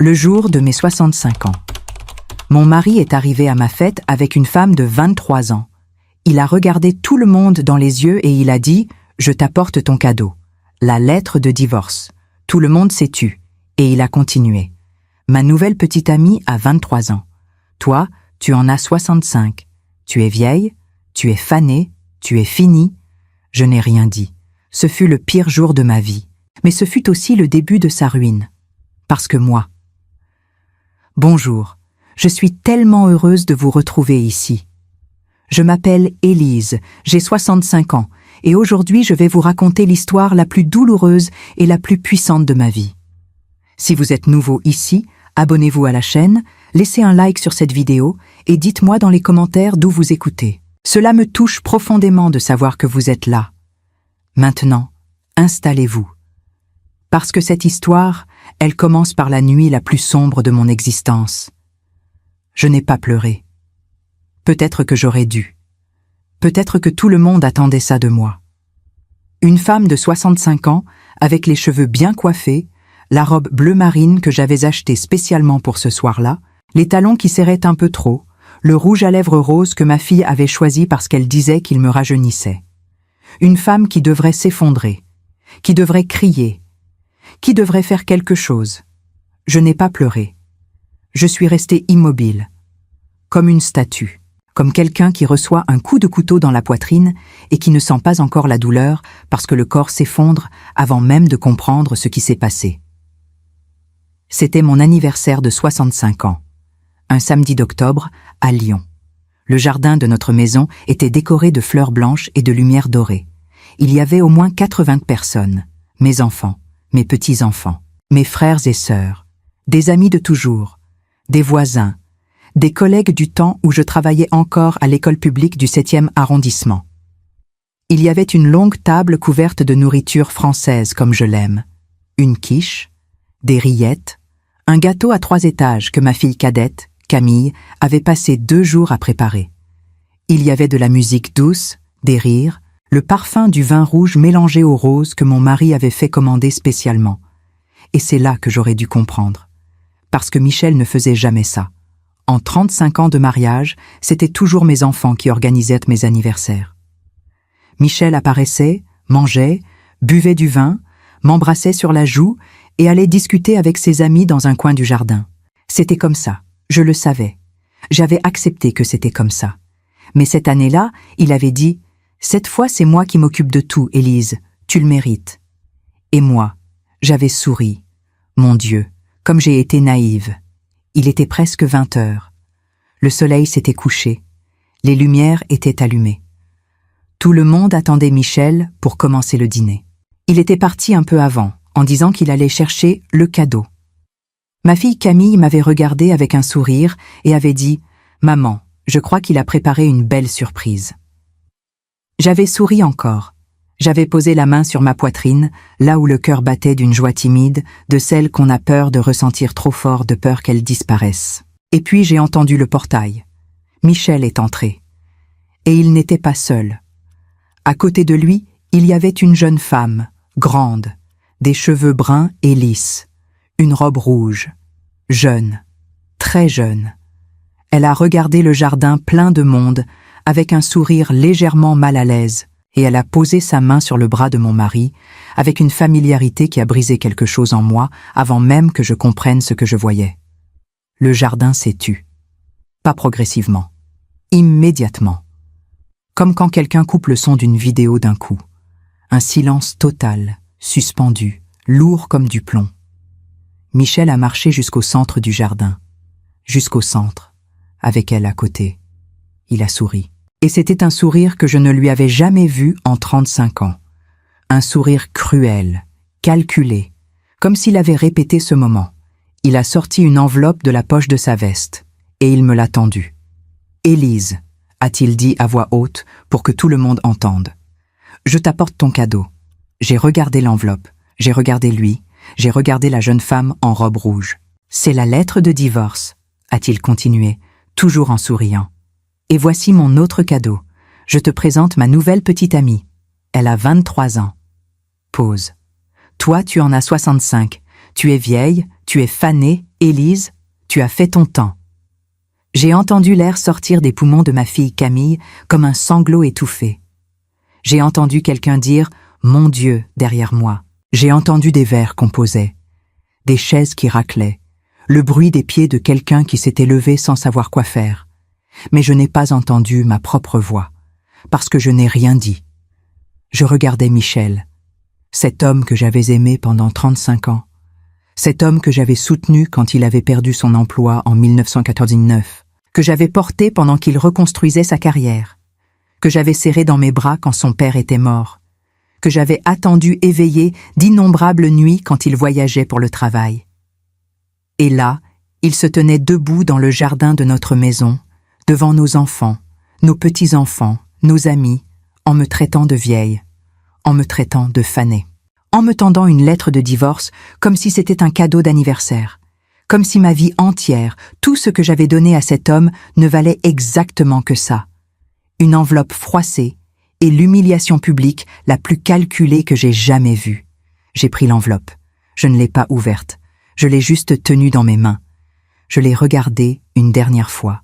Le jour de mes 65 ans. Mon mari est arrivé à ma fête avec une femme de 23 ans. Il a regardé tout le monde dans les yeux et il a dit « Je t'apporte ton cadeau, la lettre de divorce ». Tout le monde s'est tu. Et il a continué. Ma nouvelle petite amie a 23 ans. Toi, tu en as 65. Tu es vieille, tu es fanée, tu es finie. Je n'ai rien dit. Ce fut le pire jour de ma vie. Mais ce fut aussi le début de sa ruine. Parce que moi. Bonjour, je suis tellement heureuse de vous retrouver ici. Je m'appelle Élise, j'ai 65 ans, et aujourd'hui je vais vous raconter l'histoire la plus douloureuse et la plus puissante de ma vie. Si vous êtes nouveau ici, abonnez-vous à la chaîne, laissez un like sur cette vidéo et dites-moi dans les commentaires d'où vous écoutez. Cela me touche profondément de savoir que vous êtes là. Maintenant, installez-vous. Parce que cette histoire, elle commence par la nuit la plus sombre de mon existence. Je n'ai pas pleuré. Peut-être que j'aurais dû. Peut-être que tout le monde attendait ça de moi. Une femme de 65 ans, avec les cheveux bien coiffés, la robe bleu marine que j'avais achetée spécialement pour ce soir-là, les talons qui serraient un peu trop, le rouge à lèvres rose que ma fille avait choisi parce qu'elle disait qu'il me rajeunissait. Une femme qui devrait s'effondrer, qui devrait crier, qui devrait faire quelque chose. Je n'ai pas pleuré. Je suis restée immobile, comme une statue, comme quelqu'un qui reçoit un coup de couteau dans la poitrine et qui ne sent pas encore la douleur parce que le corps s'effondre avant même de comprendre ce qui s'est passé. C'était mon anniversaire de 65 ans, un samedi d'octobre à Lyon. Le jardin de notre maison était décoré de fleurs blanches et de lumière dorée. Il y avait au moins 80 personnes, mes enfants, mes petits-enfants, mes frères et sœurs, des amis de toujours, des voisins, des collègues du temps où je travaillais encore à l'école publique du 7e arrondissement. Il y avait une longue table couverte de nourriture française comme je l'aime, une quiche, des rillettes, un gâteau à 3 étages que ma fille cadette, Camille, avait passé 2 jours à préparer. Il y avait de la musique douce, des rires, le parfum du vin rouge mélangé au rose que mon mari avait fait commander spécialement. Et c'est là que j'aurais dû comprendre. Parce que Michel ne faisait jamais ça. En 35 ans de mariage, c'était toujours mes enfants qui organisaient mes anniversaires. Michel apparaissait, mangeait, buvait du vin, m'embrassait sur la joue et allait discuter avec ses amis dans un coin du jardin. C'était comme ça, je le savais. J'avais accepté que c'était comme ça. Mais cette année-là, il avait dit « Cette fois, c'est moi qui m'occupe de tout, Élise, tu le mérites. » Et moi, j'avais souri. Mon Dieu, comme j'ai été naïve. Il était presque 20 heures. Le soleil s'était couché. Les lumières étaient allumées. Tout le monde attendait Michel pour commencer le dîner. Il était parti un peu avant, en disant qu'il allait chercher le cadeau. Ma fille Camille m'avait regardée avec un sourire et avait dit « Maman, je crois qu'il a préparé une belle surprise. » J'avais souri encore. J'avais posé la main sur ma poitrine, là où le cœur battait d'une joie timide, de celle qu'on a peur de ressentir trop fort de peur qu'elle disparaisse. Et puis j'ai entendu le portail. Michel est entré. Et il n'était pas seul. À côté de lui, il y avait une jeune femme, grande, des cheveux bruns et lisses, une robe rouge, jeune, très jeune. Elle a regardé le jardin plein de monde, avec un sourire légèrement mal à l'aise, et elle a posé sa main sur le bras de mon mari, avec une familiarité qui a brisé quelque chose en moi avant même que je comprenne ce que je voyais. Le jardin s'est tu. Pas progressivement. Immédiatement. Comme quand quelqu'un coupe le son d'une vidéo d'un coup. Un silence total, suspendu, lourd comme du plomb. Michel a marché jusqu'au centre du jardin. Jusqu'au centre, avec elle à côté. Il a souri. Et c'était un sourire que je ne lui avais jamais vu en 35 ans. Un sourire cruel, calculé, comme s'il avait répété ce moment. Il a sorti une enveloppe de la poche de sa veste, et il me l'a tendue. « Élise », a-t-il dit à voix haute pour que tout le monde entende. « Je t'apporte ton cadeau. » J'ai regardé l'enveloppe, j'ai regardé lui, j'ai regardé la jeune femme en robe rouge. « C'est la lettre de divorce », a-t-il continué, toujours en souriant. Et voici mon autre cadeau. Je te présente ma nouvelle petite amie. Elle a 23 ans. Pause. Toi, tu en as 65. Tu es vieille, tu es fanée, Élise, tu as fait ton temps. » J'ai entendu l'air sortir des poumons de ma fille Camille comme un sanglot étouffé. J'ai entendu quelqu'un dire « Mon Dieu » derrière moi. J'ai entendu des verres qu'on posait, des chaises qui raclaient, le bruit des pieds de quelqu'un qui s'était levé sans savoir quoi faire. Mais je n'ai pas entendu ma propre voix, parce que je n'ai rien dit. Je regardais Michel, cet homme que j'avais aimé pendant 35 ans, cet homme que j'avais soutenu quand il avait perdu son emploi en 1999, que j'avais porté pendant qu'il reconstruisait sa carrière, que j'avais serré dans mes bras quand son père était mort, que j'avais attendu éveillé d'innombrables nuits quand il voyageait pour le travail. Et là, il se tenait debout dans le jardin de notre maison, devant nos enfants, nos petits-enfants, nos amis, en me traitant de vieille, en me traitant de fanée, en me tendant une lettre de divorce comme si c'était un cadeau d'anniversaire, comme si ma vie entière, tout ce que j'avais donné à cet homme ne valait exactement que ça. Une enveloppe froissée et l'humiliation publique la plus calculée que j'ai jamais vue. J'ai pris l'enveloppe. Je ne l'ai pas ouverte. Je l'ai juste tenue dans mes mains. Je l'ai regardée une dernière fois.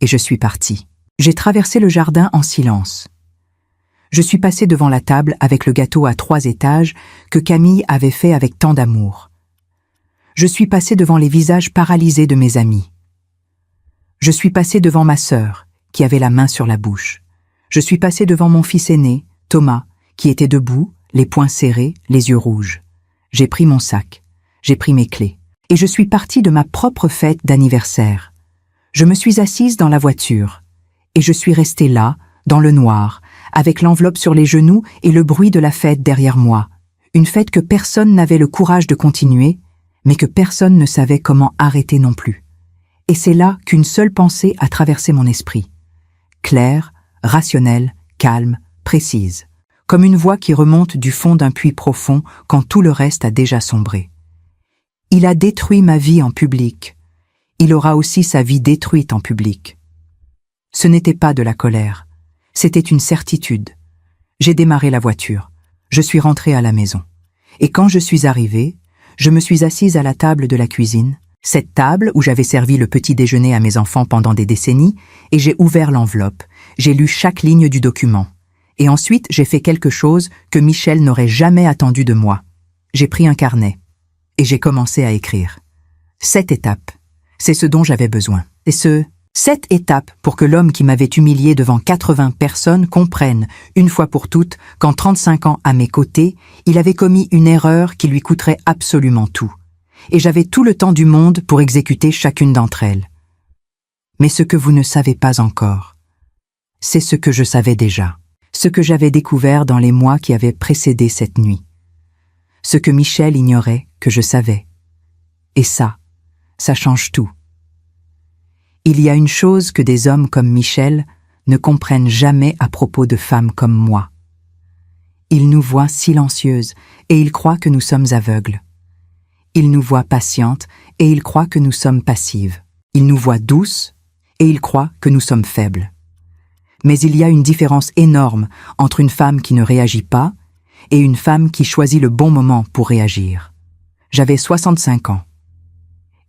Et je suis partie. J'ai traversé le jardin en silence. Je suis passée devant la table avec le gâteau à 3 étages que Camille avait fait avec tant d'amour. Je suis passée devant les visages paralysés de mes amis. Je suis passée devant ma sœur, qui avait la main sur la bouche. Je suis passée devant mon fils aîné, Thomas, qui était debout, les poings serrés, les yeux rouges. J'ai pris mon sac, j'ai pris mes clés, et je suis partie de ma propre fête d'anniversaire. Je me suis assise dans la voiture, et je suis restée là, dans le noir, avec l'enveloppe sur les genoux et le bruit de la fête derrière moi. Une fête que personne n'avait le courage de continuer, mais que personne ne savait comment arrêter non plus. Et c'est là qu'une seule pensée a traversé mon esprit. Claire, rationnelle, calme, précise, comme une voix qui remonte du fond d'un puits profond quand tout le reste a déjà sombré. Il a détruit ma vie en public. Il aura aussi sa vie détruite en public. Ce n'était pas de la colère, c'était une certitude. J'ai démarré la voiture, je suis rentrée à la maison. Et quand je suis arrivée, je me suis assise à la table de la cuisine, cette table où j'avais servi le petit déjeuner à mes enfants pendant des décennies, et j'ai ouvert l'enveloppe, j'ai lu chaque ligne du document. Et ensuite, j'ai fait quelque chose que Michel n'aurait jamais attendu de moi. J'ai pris un carnet, et j'ai commencé à écrire. 7 étapes, c'est ce dont j'avais besoin. C'est 7 étapes pour que l'homme qui m'avait humilié devant 80 personnes comprenne, une fois pour toutes, qu'en 35 ans à mes côtés, il avait commis une erreur qui lui coûterait absolument tout. Et j'avais tout le temps du monde pour exécuter chacune d'entre elles. Mais ce que vous ne savez pas encore, c'est ce que je savais déjà, ce que j'avais découvert dans les mois qui avaient précédé cette nuit, ce que Michel ignorait que je savais. Et ça change tout. Il y a une chose que des hommes comme Michel ne comprennent jamais à propos de femmes comme moi. Ils nous voient silencieuses et ils croient que nous sommes aveugles. Ils nous voient patientes et ils croient que nous sommes passives. Ils nous voient douces et ils croient que nous sommes faibles. Mais il y a une différence énorme entre une femme qui ne réagit pas et une femme qui choisit le bon moment pour réagir. J'avais 65 ans.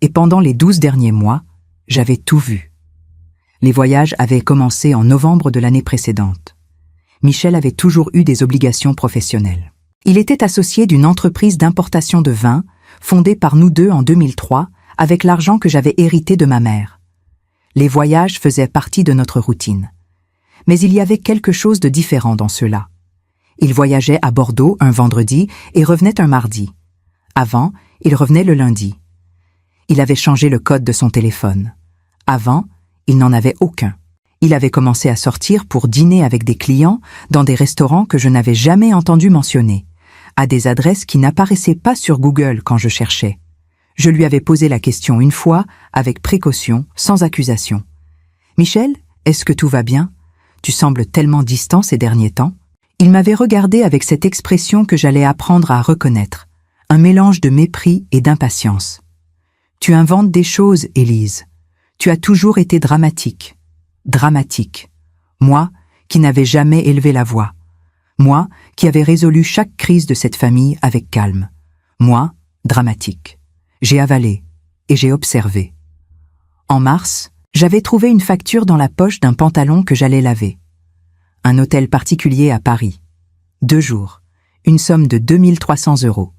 Et pendant les 12 derniers mois, j'avais tout vu. Les voyages avaient commencé en novembre de l'année précédente. Michel avait toujours eu des obligations professionnelles. Il était associé d'une entreprise d'importation de vin fondée par nous deux en 2003 avec l'argent que j'avais hérité de ma mère. Les voyages faisaient partie de notre routine. Mais il y avait quelque chose de différent dans ceux-là. Il voyageait à Bordeaux un vendredi et revenait un mardi. Avant, il revenait le lundi. Il avait changé le code de son téléphone. Avant, il n'en avait aucun. Il avait commencé à sortir pour dîner avec des clients dans des restaurants que je n'avais jamais entendu mentionner, à des adresses qui n'apparaissaient pas sur Google quand je cherchais. Je lui avais posé la question une fois, avec précaution, sans accusation. « Michel, est-ce que tout va bien? Tu sembles tellement distant ces derniers temps. » Il m'avait regardé avec cette expression que j'allais apprendre à reconnaître, un mélange de mépris et d'impatience. « Tu inventes des choses, Élise. Tu as toujours été dramatique. Dramatique. Moi, qui n'avais jamais élevé la voix. Moi, qui avais résolu chaque crise de cette famille avec calme. Moi, Dramatique. J'ai avalé et j'ai observé. En mars, j'avais trouvé une facture dans la poche d'un pantalon que j'allais laver. Un hôtel particulier à Paris. 2 jours. Une somme de 2300 €.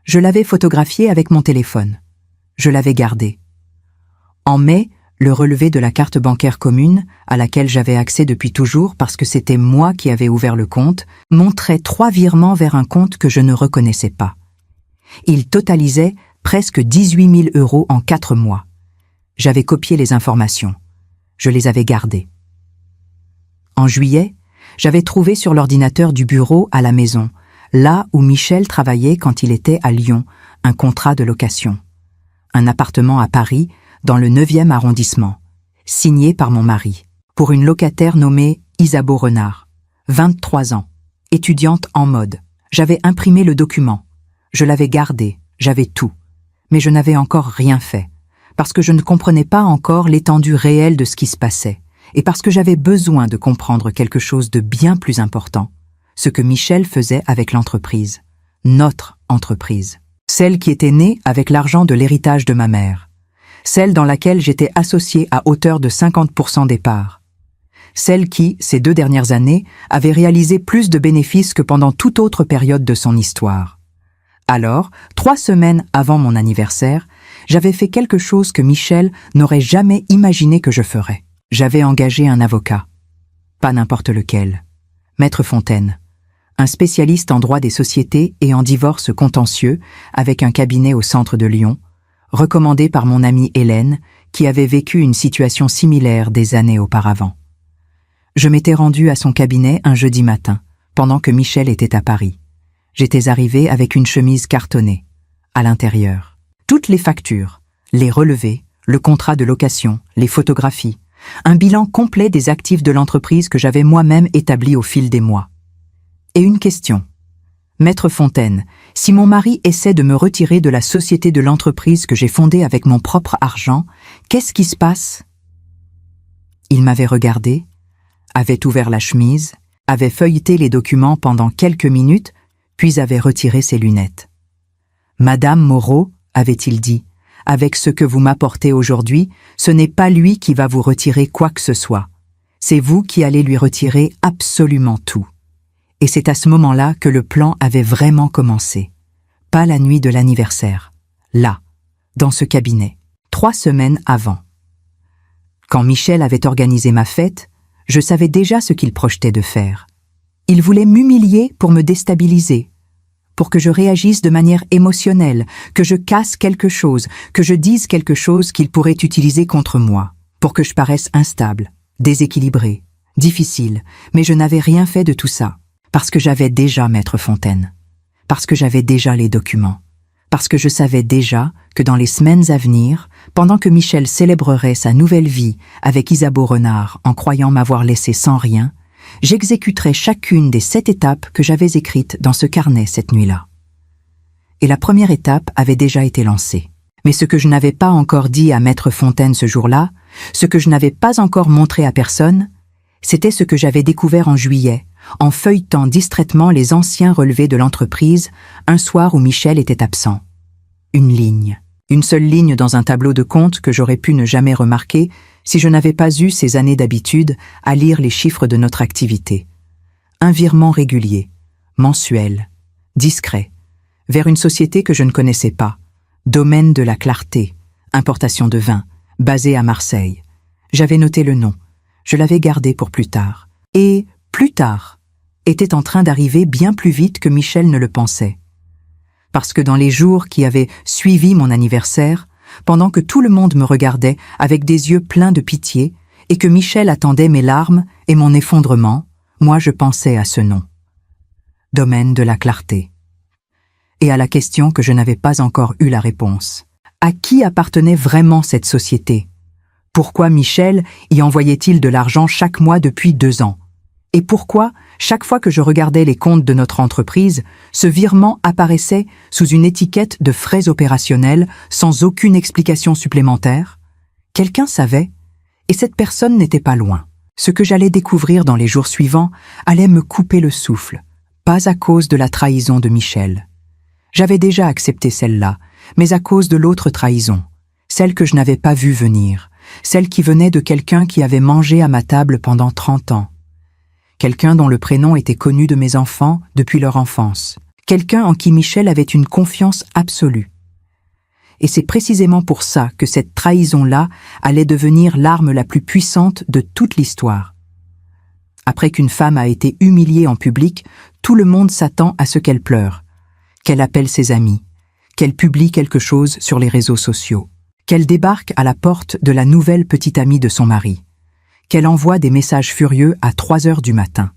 Je l'avais photographié avec mon téléphone. Je l'avais gardé. En mai, le relevé de la carte bancaire commune, à laquelle j'avais accès depuis toujours parce que c'était moi qui avais ouvert le compte, montrait 3 virements vers un compte que je ne reconnaissais pas. Il totalisait presque 18 000 € en 4 mois. J'avais copié les informations. Je les avais gardées. En juillet, j'avais trouvé sur l'ordinateur du bureau à la maison, là où Michel travaillait quand il était à Lyon, un contrat de location. Un appartement à Paris, dans le 9e arrondissement, signé par mon mari, pour une locataire nommée Isabeau Renard, 23 ans, étudiante en mode. J'avais imprimé le document. Je l'avais gardé, j'avais tout. Mais je n'avais encore rien fait, parce que je ne comprenais pas encore l'étendue réelle de ce qui se passait, et parce que j'avais besoin de comprendre quelque chose de bien plus important, ce que Michel faisait avec l'entreprise, notre entreprise, celle qui était née avec l'argent de l'héritage de ma mère, celle dans laquelle j'étais associé à hauteur de 50% des parts, celle qui, ces 2 dernières années, avait réalisé plus de bénéfices que pendant toute autre période de son histoire. Alors, 3 semaines avant mon anniversaire, j'avais fait quelque chose que Michel n'aurait jamais imaginé que je ferais. J'avais engagé un avocat. Pas n'importe lequel. Maître Fontaine. Un spécialiste en droit des sociétés et en divorce contentieux, avec un cabinet au centre de Lyon, recommandé par mon amie Hélène, qui avait vécu une situation similaire des années auparavant. Je m'étais rendu à son cabinet un jeudi matin, pendant que Michel était à Paris. J'étais arrivé avec une chemise cartonnée. À l'intérieur, toutes les factures, les relevés, le contrat de location, les photographies, un bilan complet des actifs de l'entreprise que j'avais moi-même établi au fil des mois. Et une question. Maître Fontaine, si mon mari essaie de me retirer de la société de l'entreprise que j'ai fondée avec mon propre argent, qu'est-ce qui se passe? Il m'avait regardé, avait ouvert la chemise, avait feuilleté les documents pendant quelques minutes, puis avait retiré ses lunettes. « Madame Moreau, avait-il dit, avec ce que vous m'apportez aujourd'hui, ce n'est pas lui qui va vous retirer quoi que ce soit. C'est vous qui allez lui retirer absolument tout. » Et c'est à ce moment-là que le plan avait vraiment commencé. Pas la nuit de l'anniversaire. Là, dans ce cabinet, 3 semaines avant. Quand Michel avait organisé ma fête, je savais déjà ce qu'il projetait de faire. Il voulait m'humilier pour me déstabiliser, pour que je réagisse de manière émotionnelle, que je casse quelque chose, que je dise quelque chose qu'il pourrait utiliser contre moi, pour que je paraisse instable, déséquilibré, difficile, mais je n'avais rien fait de tout ça, parce que j'avais déjà Maître Fontaine, parce que j'avais déjà les documents, parce que je savais déjà que dans les semaines à venir, pendant que Michel célébrerait sa nouvelle vie avec Isabeau Renard en croyant m'avoir laissé sans rien, j'exécuterais chacune des 7 étapes que j'avais écrites dans ce carnet cette nuit-là. Et la première étape avait déjà été lancée. Mais ce que je n'avais pas encore dit à Maître Fontaine ce jour-là, ce que je n'avais pas encore montré à personne, c'était ce que j'avais découvert en juillet, en feuilletant distraitement les anciens relevés de l'entreprise, un soir où Michel était absent. Une ligne. Une seule ligne dans un tableau de compte que j'aurais pu ne jamais remarquer si je n'avais pas eu ces années d'habitude à lire les chiffres de notre activité. Un virement régulier, mensuel, discret, vers une société que je ne connaissais pas, Domaine de la Clarté, importation de vin, basée à Marseille. J'avais noté le nom, je l'avais gardé pour plus tard. Et, plus tard, était en train d'arriver bien plus vite que Michel ne le pensait. Parce que dans les jours qui avaient suivi mon anniversaire, pendant que tout le monde me regardait avec des yeux pleins de pitié et que Michel attendait mes larmes et mon effondrement, moi je pensais à ce nom. Domaine de la Clarté. Et à la question que je n'avais pas encore eu la réponse. À qui appartenait vraiment cette société? Pourquoi Michel y envoyait-il de l'argent chaque mois depuis 2 ans? Et pourquoi, chaque fois que je regardais les comptes de notre entreprise, ce virement apparaissait sous une étiquette de frais opérationnels sans aucune explication supplémentaire? Quelqu'un savait, et cette personne n'était pas loin. Ce que j'allais découvrir dans les jours suivants allait me couper le souffle, pas à cause de la trahison de Michel. J'avais déjà accepté celle-là, mais à cause de l'autre trahison, celle que je n'avais pas vue venir, celle qui venait de quelqu'un qui avait mangé à ma table pendant 30 ans. Quelqu'un dont le prénom était connu de mes enfants depuis leur enfance. Quelqu'un en qui Michel avait une confiance absolue. Et c'est précisément pour ça que cette trahison-là allait devenir l'arme la plus puissante de toute l'histoire. Après qu'une femme a été humiliée en public, tout le monde s'attend à ce qu'elle pleure, qu'elle appelle ses amis, qu'elle publie quelque chose sur les réseaux sociaux, qu'elle débarque à la porte de la nouvelle petite amie de son mari, qu'elle envoie des messages furieux à 3 heures du matin.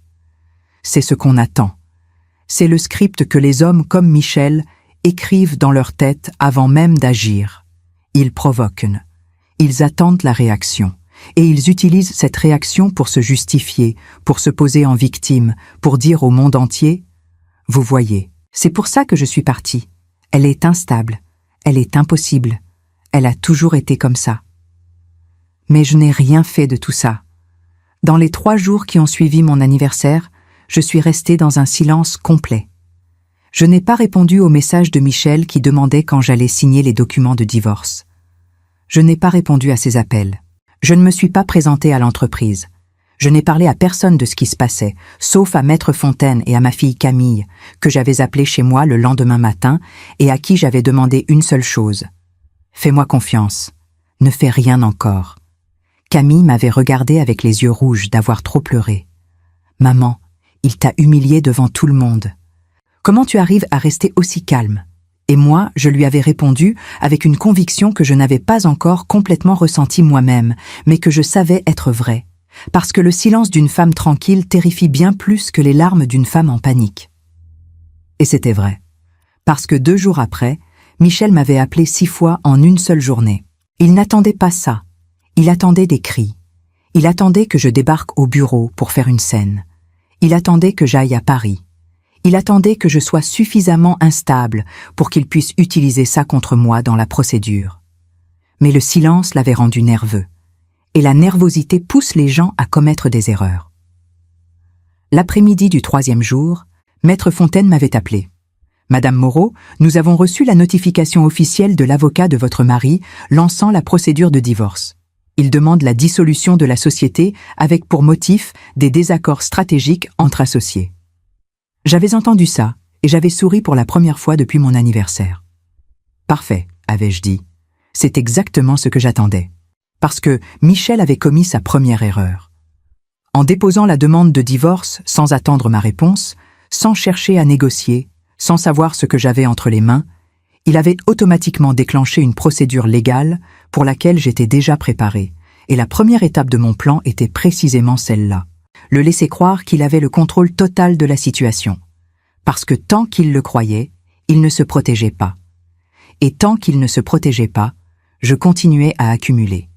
C'est ce qu'on attend. C'est le script que les hommes comme Michel écrivent dans leur tête avant même d'agir. Ils provoquent. Ils attendent la réaction. Et ils utilisent cette réaction pour se justifier, pour se poser en victime, pour dire au monde entier « Vous voyez, c'est pour ça que je suis partie. Elle est instable. Elle est impossible. Elle a toujours été comme ça. » Mais je n'ai rien fait de tout ça. Dans les 3 jours qui ont suivi mon anniversaire, je suis restée dans un silence complet. Je n'ai pas répondu au message de Michel qui demandait quand j'allais signer les documents de divorce. Je n'ai pas répondu à ses appels. Je ne me suis pas présentée à l'entreprise. Je n'ai parlé à personne de ce qui se passait, sauf à Maître Fontaine et à ma fille Camille, que j'avais appelée chez moi le lendemain matin et à qui j'avais demandé une seule chose. « Fais-moi confiance. Ne fais rien encore. » Camille m'avait regardée avec les yeux rouges d'avoir trop pleuré. « Maman, il t'a humiliée devant tout le monde. Comment tu arrives à rester aussi calme ?» Et moi, je lui avais répondu avec une conviction que je n'avais pas encore complètement ressentie moi-même, mais que je savais être vraie. Parce que le silence d'une femme tranquille terrifie bien plus que les larmes d'une femme en panique. Et c'était vrai. Parce que 2 jours après, Michel m'avait appelé 6 fois en une seule journée. Il n'attendait pas ça. Il attendait des cris. Il attendait que je débarque au bureau pour faire une scène. Il attendait que j'aille à Paris. Il attendait que je sois suffisamment instable pour qu'il puisse utiliser ça contre moi dans la procédure. Mais le silence l'avait rendu nerveux. Et la nervosité pousse les gens à commettre des erreurs. L'après-midi du 3e jour, Maître Fontaine m'avait appelé. « Madame Moreau, nous avons reçu la notification officielle de l'avocat de votre mari lançant la procédure de divorce. Il demande la dissolution de la société avec pour motif des désaccords stratégiques entre associés. » J'avais entendu ça et j'avais souri pour la première fois depuis mon anniversaire. « Parfait », avais-je dit. C'est exactement ce que j'attendais. Parce que Michel avait commis sa première erreur. En déposant la demande de divorce sans attendre ma réponse, sans chercher à négocier, sans savoir ce que j'avais entre les mains, il avait automatiquement déclenché une procédure légale pour laquelle j'étais déjà préparée, et la première étape de mon plan était précisément celle-là. Le laisser croire qu'il avait le contrôle total de la situation. Parce que tant qu'il le croyait, il ne se protégeait pas. Et tant qu'il ne se protégeait pas, je continuais à accumuler.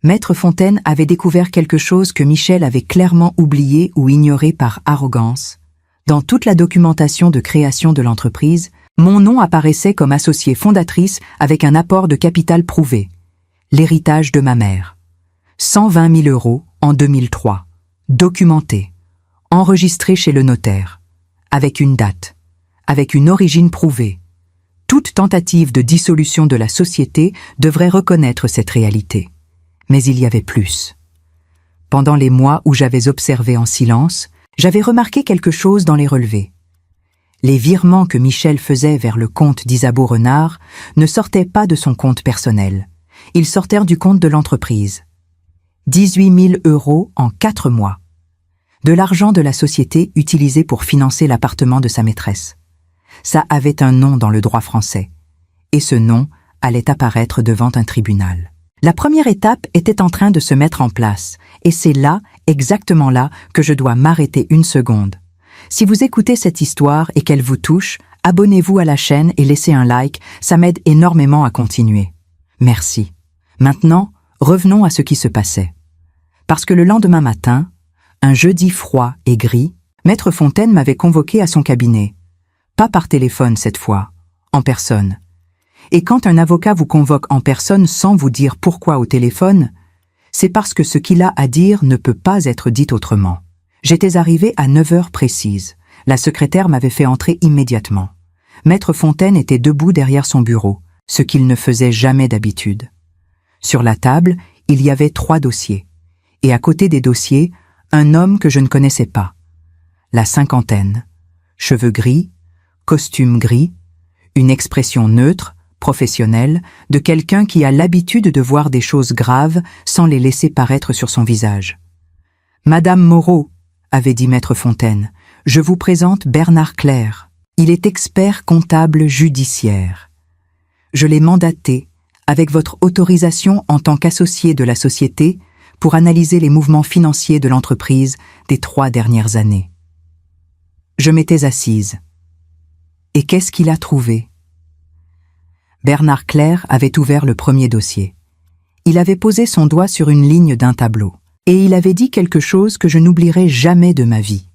Maître Fontaine avait découvert quelque chose que Michel avait clairement oublié ou ignoré par arrogance. Dans toute la documentation de création de l'entreprise, mon nom apparaissait comme associée fondatrice avec un apport de capital prouvé. L'héritage de ma mère. 120 000 € en 2003. Documenté. Enregistré chez le notaire. Avec une date. Avec une origine prouvée. Toute tentative de dissolution de la société devrait reconnaître cette réalité. Mais il y avait plus. Pendant les mois où j'avais observé en silence, j'avais remarqué quelque chose dans les relevés. Les virements que Michel faisait vers le compte d'Isabeau Renard ne sortaient pas de son compte personnel. Ils sortaient du compte de l'entreprise. 18 000 € en 4 mois. De l'argent de la société utilisé pour financer l'appartement de sa maîtresse. Ça avait un nom dans le droit français. Et ce nom allait apparaître devant un tribunal. La première étape était en train de se mettre en place. Et c'est là, exactement là, que je dois m'arrêter une seconde. Si vous écoutez cette histoire et qu'elle vous touche, abonnez-vous à la chaîne et laissez un like, ça m'aide énormément à continuer. Merci. Maintenant, revenons à ce qui se passait. Parce que le lendemain matin, un jeudi froid et gris, Maître Fontaine m'avait convoqué à son cabinet. Pas par téléphone cette fois, en personne. Et quand un avocat vous convoque en personne sans vous dire pourquoi au téléphone, c'est parce que ce qu'il a à dire ne peut pas être dit autrement. J'étais arrivée à 9 heures précises. La secrétaire m'avait fait entrer immédiatement. Maître Fontaine était debout derrière son bureau, ce qu'il ne faisait jamais d'habitude. Sur la table, il y avait 3 dossiers. Et à côté des dossiers, un homme que je ne connaissais pas. La cinquantaine. Cheveux gris, costume gris, une expression neutre, professionnelle, de quelqu'un qui a l'habitude de voir des choses graves sans les laisser paraître sur son visage. « Madame Moreau, » avait dit Maître Fontaine, « je vous présente Bernard Clerc. Il est expert comptable judiciaire. Je l'ai mandaté, avec votre autorisation en tant qu'associé de la société, pour analyser les mouvements financiers de l'entreprise des 3 dernières années. » Je m'étais assise. Et qu'est-ce qu'il a trouvé? Bernard Clerc avait ouvert le premier dossier. Il avait posé son doigt sur une ligne d'un tableau. Et il avait dit quelque chose que je n'oublierai jamais de ma vie.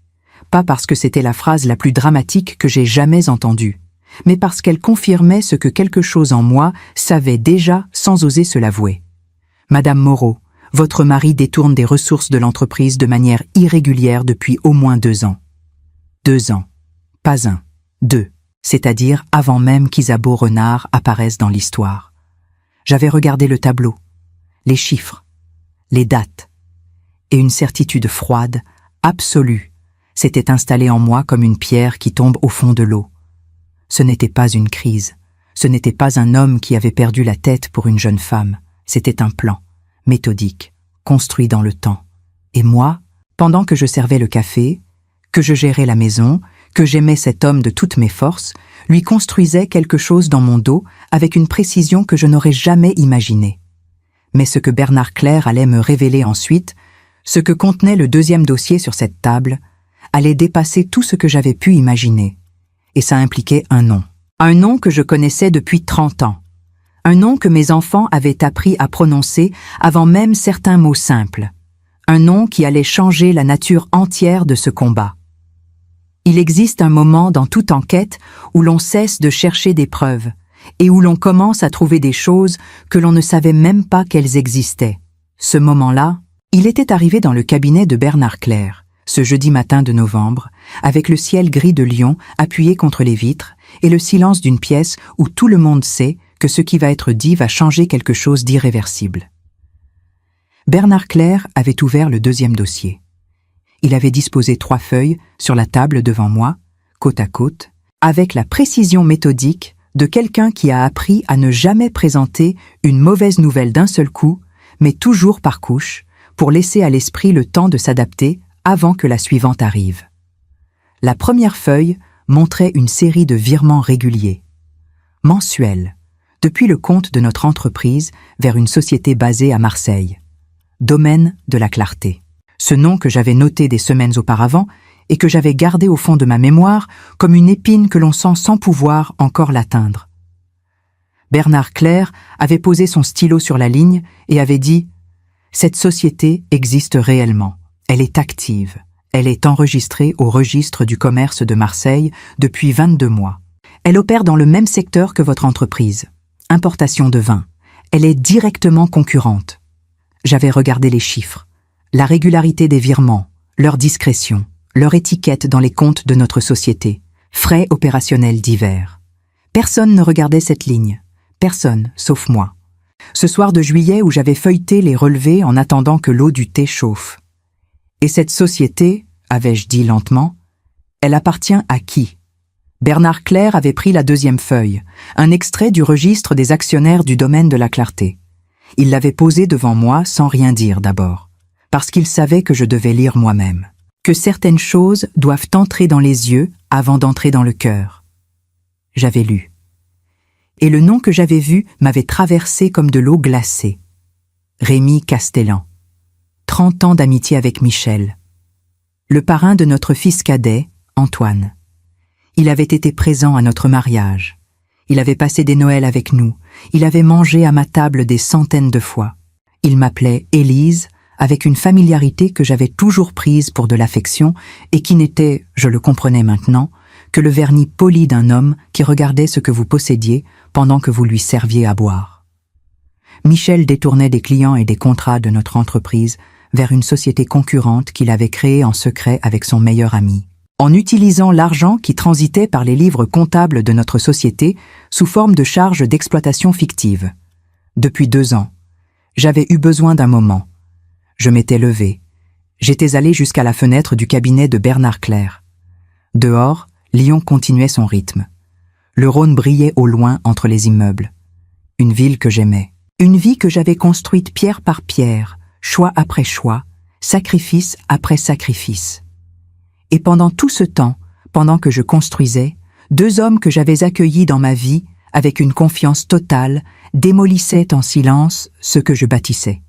Pas parce que c'était la phrase la plus dramatique que j'ai jamais entendue, mais parce qu'elle confirmait ce que quelque chose en moi savait déjà sans oser se l'avouer. « Madame Moreau, votre mari détourne des ressources de l'entreprise de manière irrégulière depuis au moins 2 ans. 2 ans. Pas 1, 2. C'est-à-dire avant même qu'Isabeau Renard apparaisse dans l'histoire. J'avais regardé le tableau, les chiffres, les dates, et une certitude froide, absolue, s'était installée en moi comme une pierre qui tombe au fond de l'eau. Ce n'était pas une crise, ce n'était pas un homme qui avait perdu la tête pour une jeune femme, c'était un plan, méthodique, construit dans le temps. Et moi, pendant que je servais le café, que je gérais la maison, que j'aimais cet homme de toutes mes forces, lui construisais quelque chose dans mon dos avec une précision que je n'aurais jamais imaginée. Mais ce que Bernard Clerc allait me révéler ensuite, ce que contenait le 2e dossier sur cette table, allait dépasser tout ce que j'avais pu imaginer. Et ça impliquait un nom. Un nom que je connaissais depuis 30 ans. Un nom que mes enfants avaient appris à prononcer avant même certains mots simples. Un nom qui allait changer la nature entière de ce combat. Il existe un moment dans toute enquête où l'on cesse de chercher des preuves et où l'on commence à trouver des choses que l'on ne savait même pas qu'elles existaient. Ce moment-là, il était arrivé dans le cabinet de Bernard Clerc, ce jeudi matin de novembre, avec le ciel gris de Lyon appuyé contre les vitres et le silence d'une pièce où tout le monde sait que ce qui va être dit va changer quelque chose d'irréversible. Bernard Clerc avait ouvert le 2e dossier. Il avait disposé 3 feuilles sur la table devant moi, côte à côte, avec la précision méthodique de quelqu'un qui a appris à ne jamais présenter une mauvaise nouvelle d'un seul coup, mais toujours par couche, pour laisser à l'esprit le temps de s'adapter avant que la suivante arrive. La première feuille montrait une série de virements réguliers, mensuels, depuis le compte de notre entreprise vers une société basée à Marseille. Domaine de la Clarté. Ce nom que j'avais noté des semaines auparavant et que j'avais gardé au fond de ma mémoire comme une épine que l'on sent sans pouvoir encore l'atteindre. Bernard Clerc avait posé son stylo sur la ligne et avait dit « Cette société existe réellement, elle est active, elle est enregistrée au registre du commerce de Marseille depuis 22 mois. Elle opère dans le même secteur que votre entreprise, importation de vin, elle est directement concurrente. » J'avais regardé les chiffres, la régularité des virements, leur discrétion, leur étiquette dans les comptes de notre société, frais opérationnels divers. Personne ne regardait cette ligne, personne sauf moi. Ce soir de juillet où j'avais feuilleté les relevés en attendant que l'eau du thé chauffe. Et cette société, avais-je dit lentement, elle appartient à qui? Bernard Clerc avait pris la 2e feuille, un extrait du registre des actionnaires du domaine de la Clarté. Il l'avait posé devant moi sans rien dire d'abord, parce qu'il savait que je devais lire moi-même, que certaines choses doivent entrer dans les yeux avant d'entrer dans le cœur. J'avais lu. Et le nom que j'avais vu m'avait traversé comme de l'eau glacée. Rémi Castellan. 30 ans d'amitié avec Michel. Le parrain de notre fils cadet, Antoine. Il avait été présent à notre mariage. Il avait passé des Noëls avec nous. Il avait mangé à ma table des centaines de fois. Il m'appelait Élise, avec une familiarité que j'avais toujours prise pour de l'affection et qui n'était, je le comprenais maintenant, que le vernis poli d'un homme qui regardait ce que vous possédiez pendant que vous lui serviez à boire. Michel détournait des clients et des contrats de notre entreprise vers une société concurrente qu'il avait créée en secret avec son meilleur ami. en utilisant l'argent qui transitait par les livres comptables de notre société sous forme de charges d'exploitation fictive. Depuis 2 ans, j'avais eu besoin d'un moment. Je m'étais levé. J'étais allé jusqu'à la fenêtre du cabinet de Bernard Clerc. Dehors, Lyon continuait son rythme. Le Rhône brillait au loin entre les immeubles. Une ville que j'aimais. Une vie que j'avais construite pierre par pierre, choix après choix, sacrifice après sacrifice. Et pendant tout ce temps, pendant que je construisais, 2 hommes que j'avais accueillis dans ma vie, avec une confiance totale, démolissaient en silence ce que je bâtissais.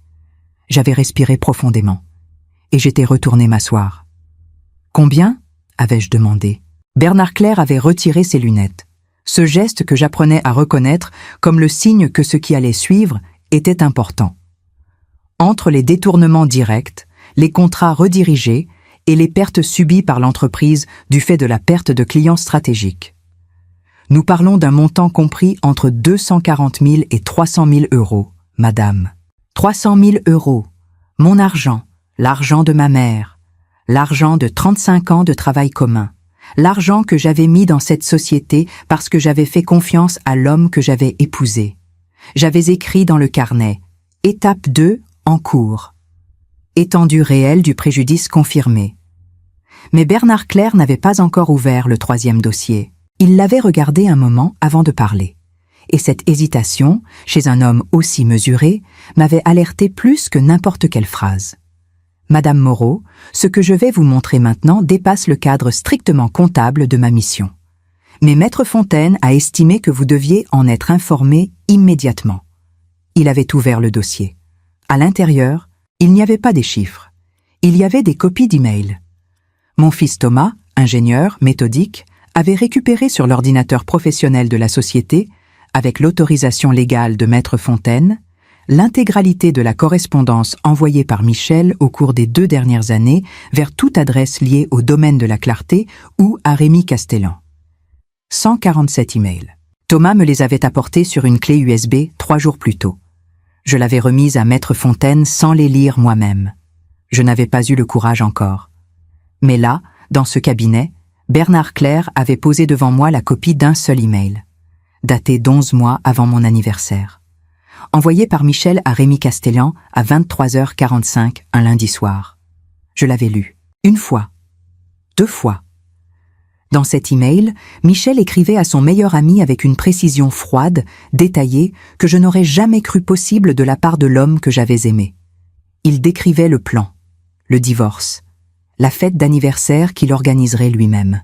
J'avais respiré profondément. Et j'étais retourné m'asseoir. « Combien ?» avais-je demandé. Bernard Clerc avait retiré ses lunettes. Ce geste que j'apprenais à reconnaître comme le signe que ce qui allait suivre était important. Entre les détournements directs, les contrats redirigés et les pertes subies par l'entreprise du fait de la perte de clients stratégiques. Nous parlons d'un montant compris entre 240 000 et 300 000 euros, madame. 300 000 euros, mon argent, l'argent de ma mère, l'argent de 35 ans de travail commun, l'argent que j'avais mis dans cette société parce que j'avais fait confiance à l'homme que j'avais épousé. J'avais écrit dans le carnet « Étape 2 en cours ». Étendue réelle du préjudice confirmé. Mais Bernard Clerc n'avait pas encore ouvert le 3e dossier. Il l'avait regardé un moment avant de parler. Et cette hésitation, chez un homme aussi mesuré, m'avait alerté plus que n'importe quelle phrase. Madame Moreau, ce que je vais vous montrer maintenant dépasse le cadre strictement comptable de ma mission. Mais Maître Fontaine a estimé que vous deviez en être informé immédiatement. Il avait ouvert le dossier. À l'intérieur, il n'y avait pas des chiffres. Il y avait des copies d'emails. Mon fils Thomas, ingénieur, méthodique, avait récupéré sur l'ordinateur professionnel de la société, avec l'autorisation légale de Maître Fontaine, l'intégralité de la correspondance envoyée par Michel au cours des 2 dernières années vers toute adresse liée au domaine de la clarté ou à Rémi Castellan. 147 emails. Thomas me les avait apportés sur une clé USB 3 jours plus tôt. Je l'avais remise à Maître Fontaine sans les lire moi-même. Je n'avais pas eu le courage encore. Mais là, dans ce cabinet, Bernard Clerc avait posé devant moi la copie d'un seul email, daté d'11 mois avant mon anniversaire, envoyé par Michel à Rémi Castellan à 23h45 un lundi soir. Je l'avais lu, 1 fois, 2 fois. Dans cet email, Michel écrivait à son meilleur ami avec une précision froide, détaillée, que je n'aurais jamais cru possible de la part de l'homme que j'avais aimé. Il décrivait le plan, le divorce, la fête d'anniversaire qu'il organiserait lui-même,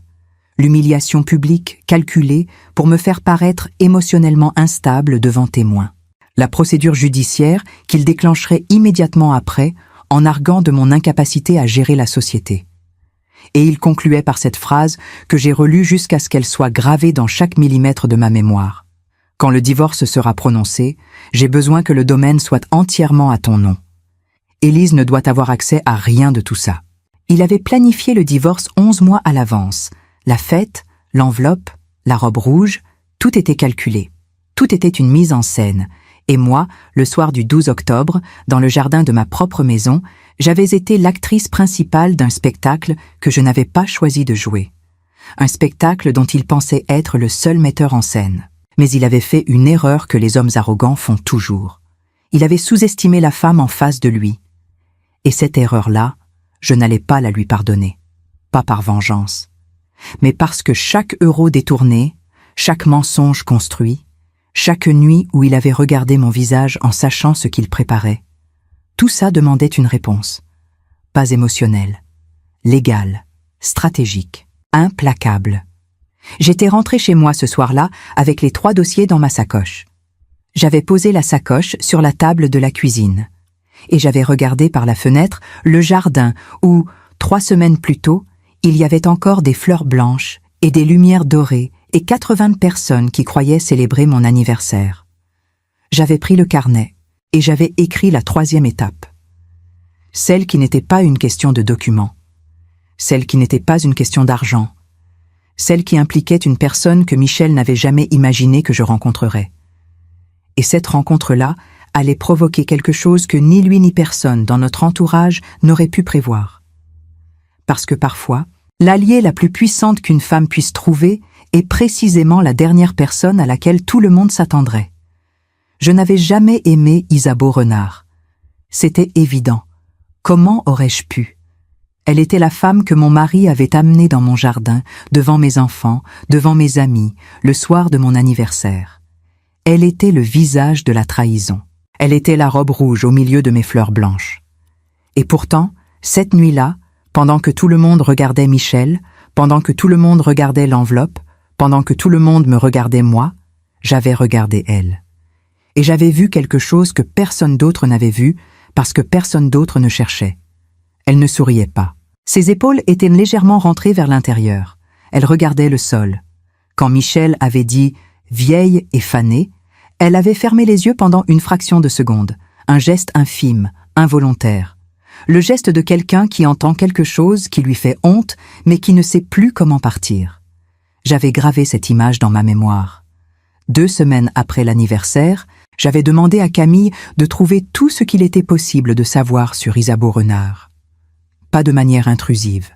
l'humiliation publique calculée pour me faire paraître émotionnellement instable devant témoins, la procédure judiciaire qu'il déclencherait immédiatement après en arguant de mon incapacité à gérer la société. Et il concluait par cette phrase que j'ai relue jusqu'à ce qu'elle soit gravée dans chaque millimètre de ma mémoire. Quand le divorce sera prononcé, j'ai besoin que le domaine soit entièrement à ton nom. Élise ne doit avoir accès à rien de tout ça. Il avait planifié le divorce 11 mois à l'avance. La fête, l'enveloppe, la robe rouge, tout était calculé. Tout était une mise en scène. Et moi, le soir du 12 octobre, dans le jardin de ma propre maison, j'avais été l'actrice principale d'un spectacle que je n'avais pas choisi de jouer. Un spectacle dont il pensait être le seul metteur en scène. Mais il avait fait une erreur que les hommes arrogants font toujours. Il avait sous-estimé la femme en face de lui. Et cette erreur-là, je n'allais pas la lui pardonner. Pas par vengeance. Mais parce que chaque euro détourné, chaque mensonge construit, chaque nuit où il avait regardé mon visage en sachant ce qu'il préparait, tout ça demandait une réponse. Pas émotionnelle, légale, stratégique, implacable. J'étais rentré chez moi ce soir-là avec les 3 dossiers dans ma sacoche. J'avais posé la sacoche sur la table de la cuisine. Et j'avais regardé par la fenêtre le jardin où, 3 semaines plus tôt, il y avait encore des fleurs blanches et des lumières dorées et 80 personnes qui croyaient célébrer mon anniversaire. J'avais pris le carnet et j'avais écrit la 3e étape. Celle qui n'était pas une question de documents. Celle qui n'était pas une question d'argent. Celle qui impliquait une personne que Michel n'avait jamais imaginé que je rencontrerais. Et cette rencontre-là allait provoquer quelque chose que ni lui ni personne dans notre entourage n'aurait pu prévoir. Parce que parfois, L'alliée la plus puissante qu'une femme puisse trouver est précisément la dernière personne à laquelle tout le monde s'attendrait. Je n'avais jamais aimé Isabeau Renard. C'était évident. Comment aurais-je pu? Elle était la femme que mon mari avait amenée dans mon jardin, devant mes enfants, devant mes amis, le soir de mon anniversaire. Elle était le visage de la trahison. Elle était la robe rouge au milieu de mes fleurs blanches. Et pourtant, cette nuit-là, pendant que tout le monde regardait Michel, pendant que tout le monde regardait l'enveloppe, pendant que tout le monde me regardait moi, j'avais regardé elle. Et j'avais vu quelque chose que personne d'autre n'avait vu, parce que personne d'autre ne cherchait. Elle ne souriait pas. Ses épaules étaient légèrement rentrées vers l'intérieur. Elle regardait le sol. Quand Michel avait dit « vieille et fanée », elle avait fermé les yeux pendant une fraction de seconde, un geste infime, involontaire. Le geste de quelqu'un qui entend quelque chose qui lui fait honte, mais qui ne sait plus comment partir. J'avais gravé cette image dans ma mémoire. 2 semaines après l'anniversaire, j'avais demandé à Camille de trouver tout ce qu'il était possible de savoir sur Isabeau Renard. Pas de manière intrusive.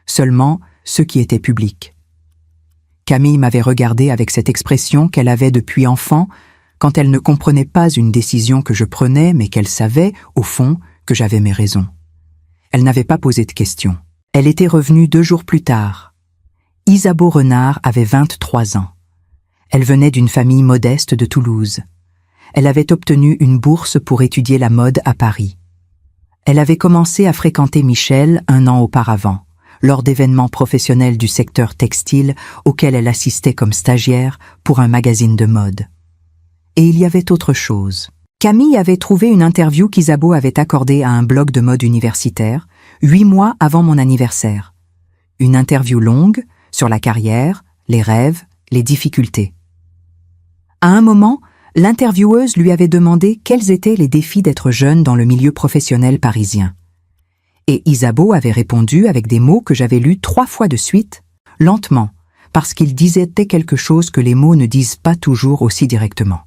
Seulement ce qui était public. Camille m'avait regardé avec cette expression qu'elle avait depuis enfant, quand elle ne comprenait pas une décision que je prenais, mais qu'elle savait, au fond, que j'avais mes raisons. Elle n'avait pas posé de questions. Elle était revenue 2 jours plus tard. Isabeau Renard avait 23 ans. Elle venait d'une famille modeste de Toulouse. Elle avait obtenu une bourse pour étudier la mode à Paris. Elle avait commencé à fréquenter Michel 1 an auparavant, lors d'événements professionnels du secteur textile auxquels elle assistait comme stagiaire pour un magazine de mode. Et il y avait autre chose. Camille avait trouvé une interview qu'Isabeau avait accordée à un blog de mode universitaire, 8 mois avant mon anniversaire. Une interview longue sur la carrière, les rêves, les difficultés. À un moment, l'intervieweuse lui avait demandé quels étaient les défis d'être jeune dans le milieu professionnel parisien. Et Isabeau avait répondu avec des mots que j'avais lus 3 fois de suite, lentement, parce qu'ils disaient quelque chose que les mots ne disent pas toujours aussi directement.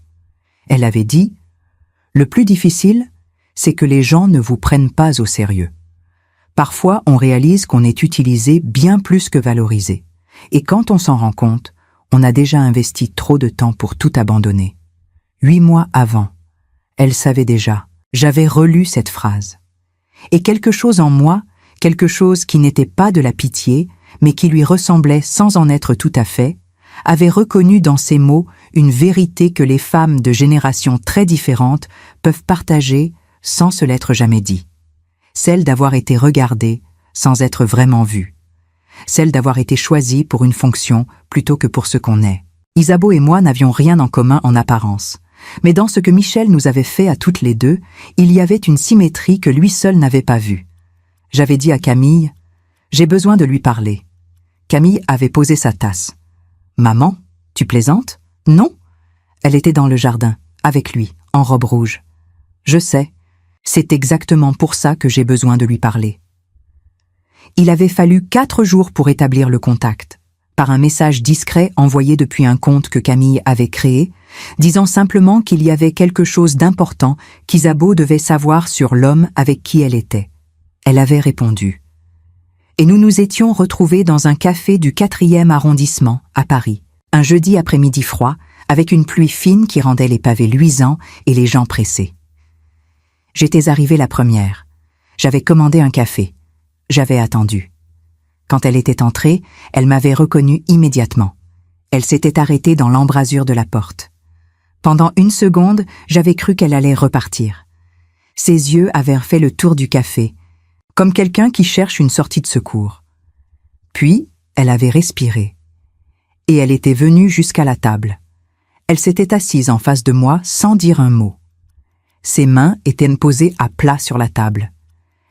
Elle avait dit « Le plus difficile, c'est que les gens ne vous prennent pas au sérieux. Parfois, on réalise qu'on est utilisé bien plus que valorisé. Et quand on s'en rend compte, on a déjà investi trop de temps pour tout abandonner. » 8 mois avant, elle savait déjà. J'avais relu cette phrase. Et quelque chose en moi, quelque chose qui n'était pas de la pitié, mais qui lui ressemblait sans en être tout à fait, avait reconnu dans ces mots une vérité que les femmes de générations très différentes peuvent partager sans se l'être jamais dit. Celle d'avoir été regardée sans être vraiment vue. Celle d'avoir été choisie pour une fonction plutôt que pour ce qu'on est. Isabeau et moi n'avions rien en commun en apparence. Mais dans ce que Michel nous avait fait à toutes les deux, il y avait une symétrie que lui seul n'avait pas vue. J'avais dit à Camille, « J'ai besoin de lui parler. » Camille avait posé sa tasse. « Maman, tu plaisantes? »« Non. » Elle était dans le jardin, avec lui, en robe rouge. « Je sais. C'est exactement pour ça que j'ai besoin de lui parler. » Il avait fallu 4 jours pour établir le contact, par un message discret envoyé depuis un compte que Camille avait créé, disant simplement qu'il y avait quelque chose d'important qu'Isabeau devait savoir sur l'homme avec qui elle était. Elle avait répondu. Et nous nous étions retrouvés dans un café du 4e arrondissement, à Paris, un jeudi après-midi froid, avec une pluie fine qui rendait les pavés luisants et les gens pressés. J'étais arrivée la première. J'avais commandé un café. J'avais attendu. Quand elle était entrée, elle m'avait reconnue immédiatement. Elle s'était arrêtée dans l'embrasure de la porte. Pendant 1 seconde, j'avais cru qu'elle allait repartir. Ses yeux avaient fait le tour du café, comme quelqu'un qui cherche une sortie de secours. Puis, elle avait respiré. Et elle était venue jusqu'à la table. Elle s'était assise en face de moi sans dire un mot. Ses mains étaient posées à plat sur la table.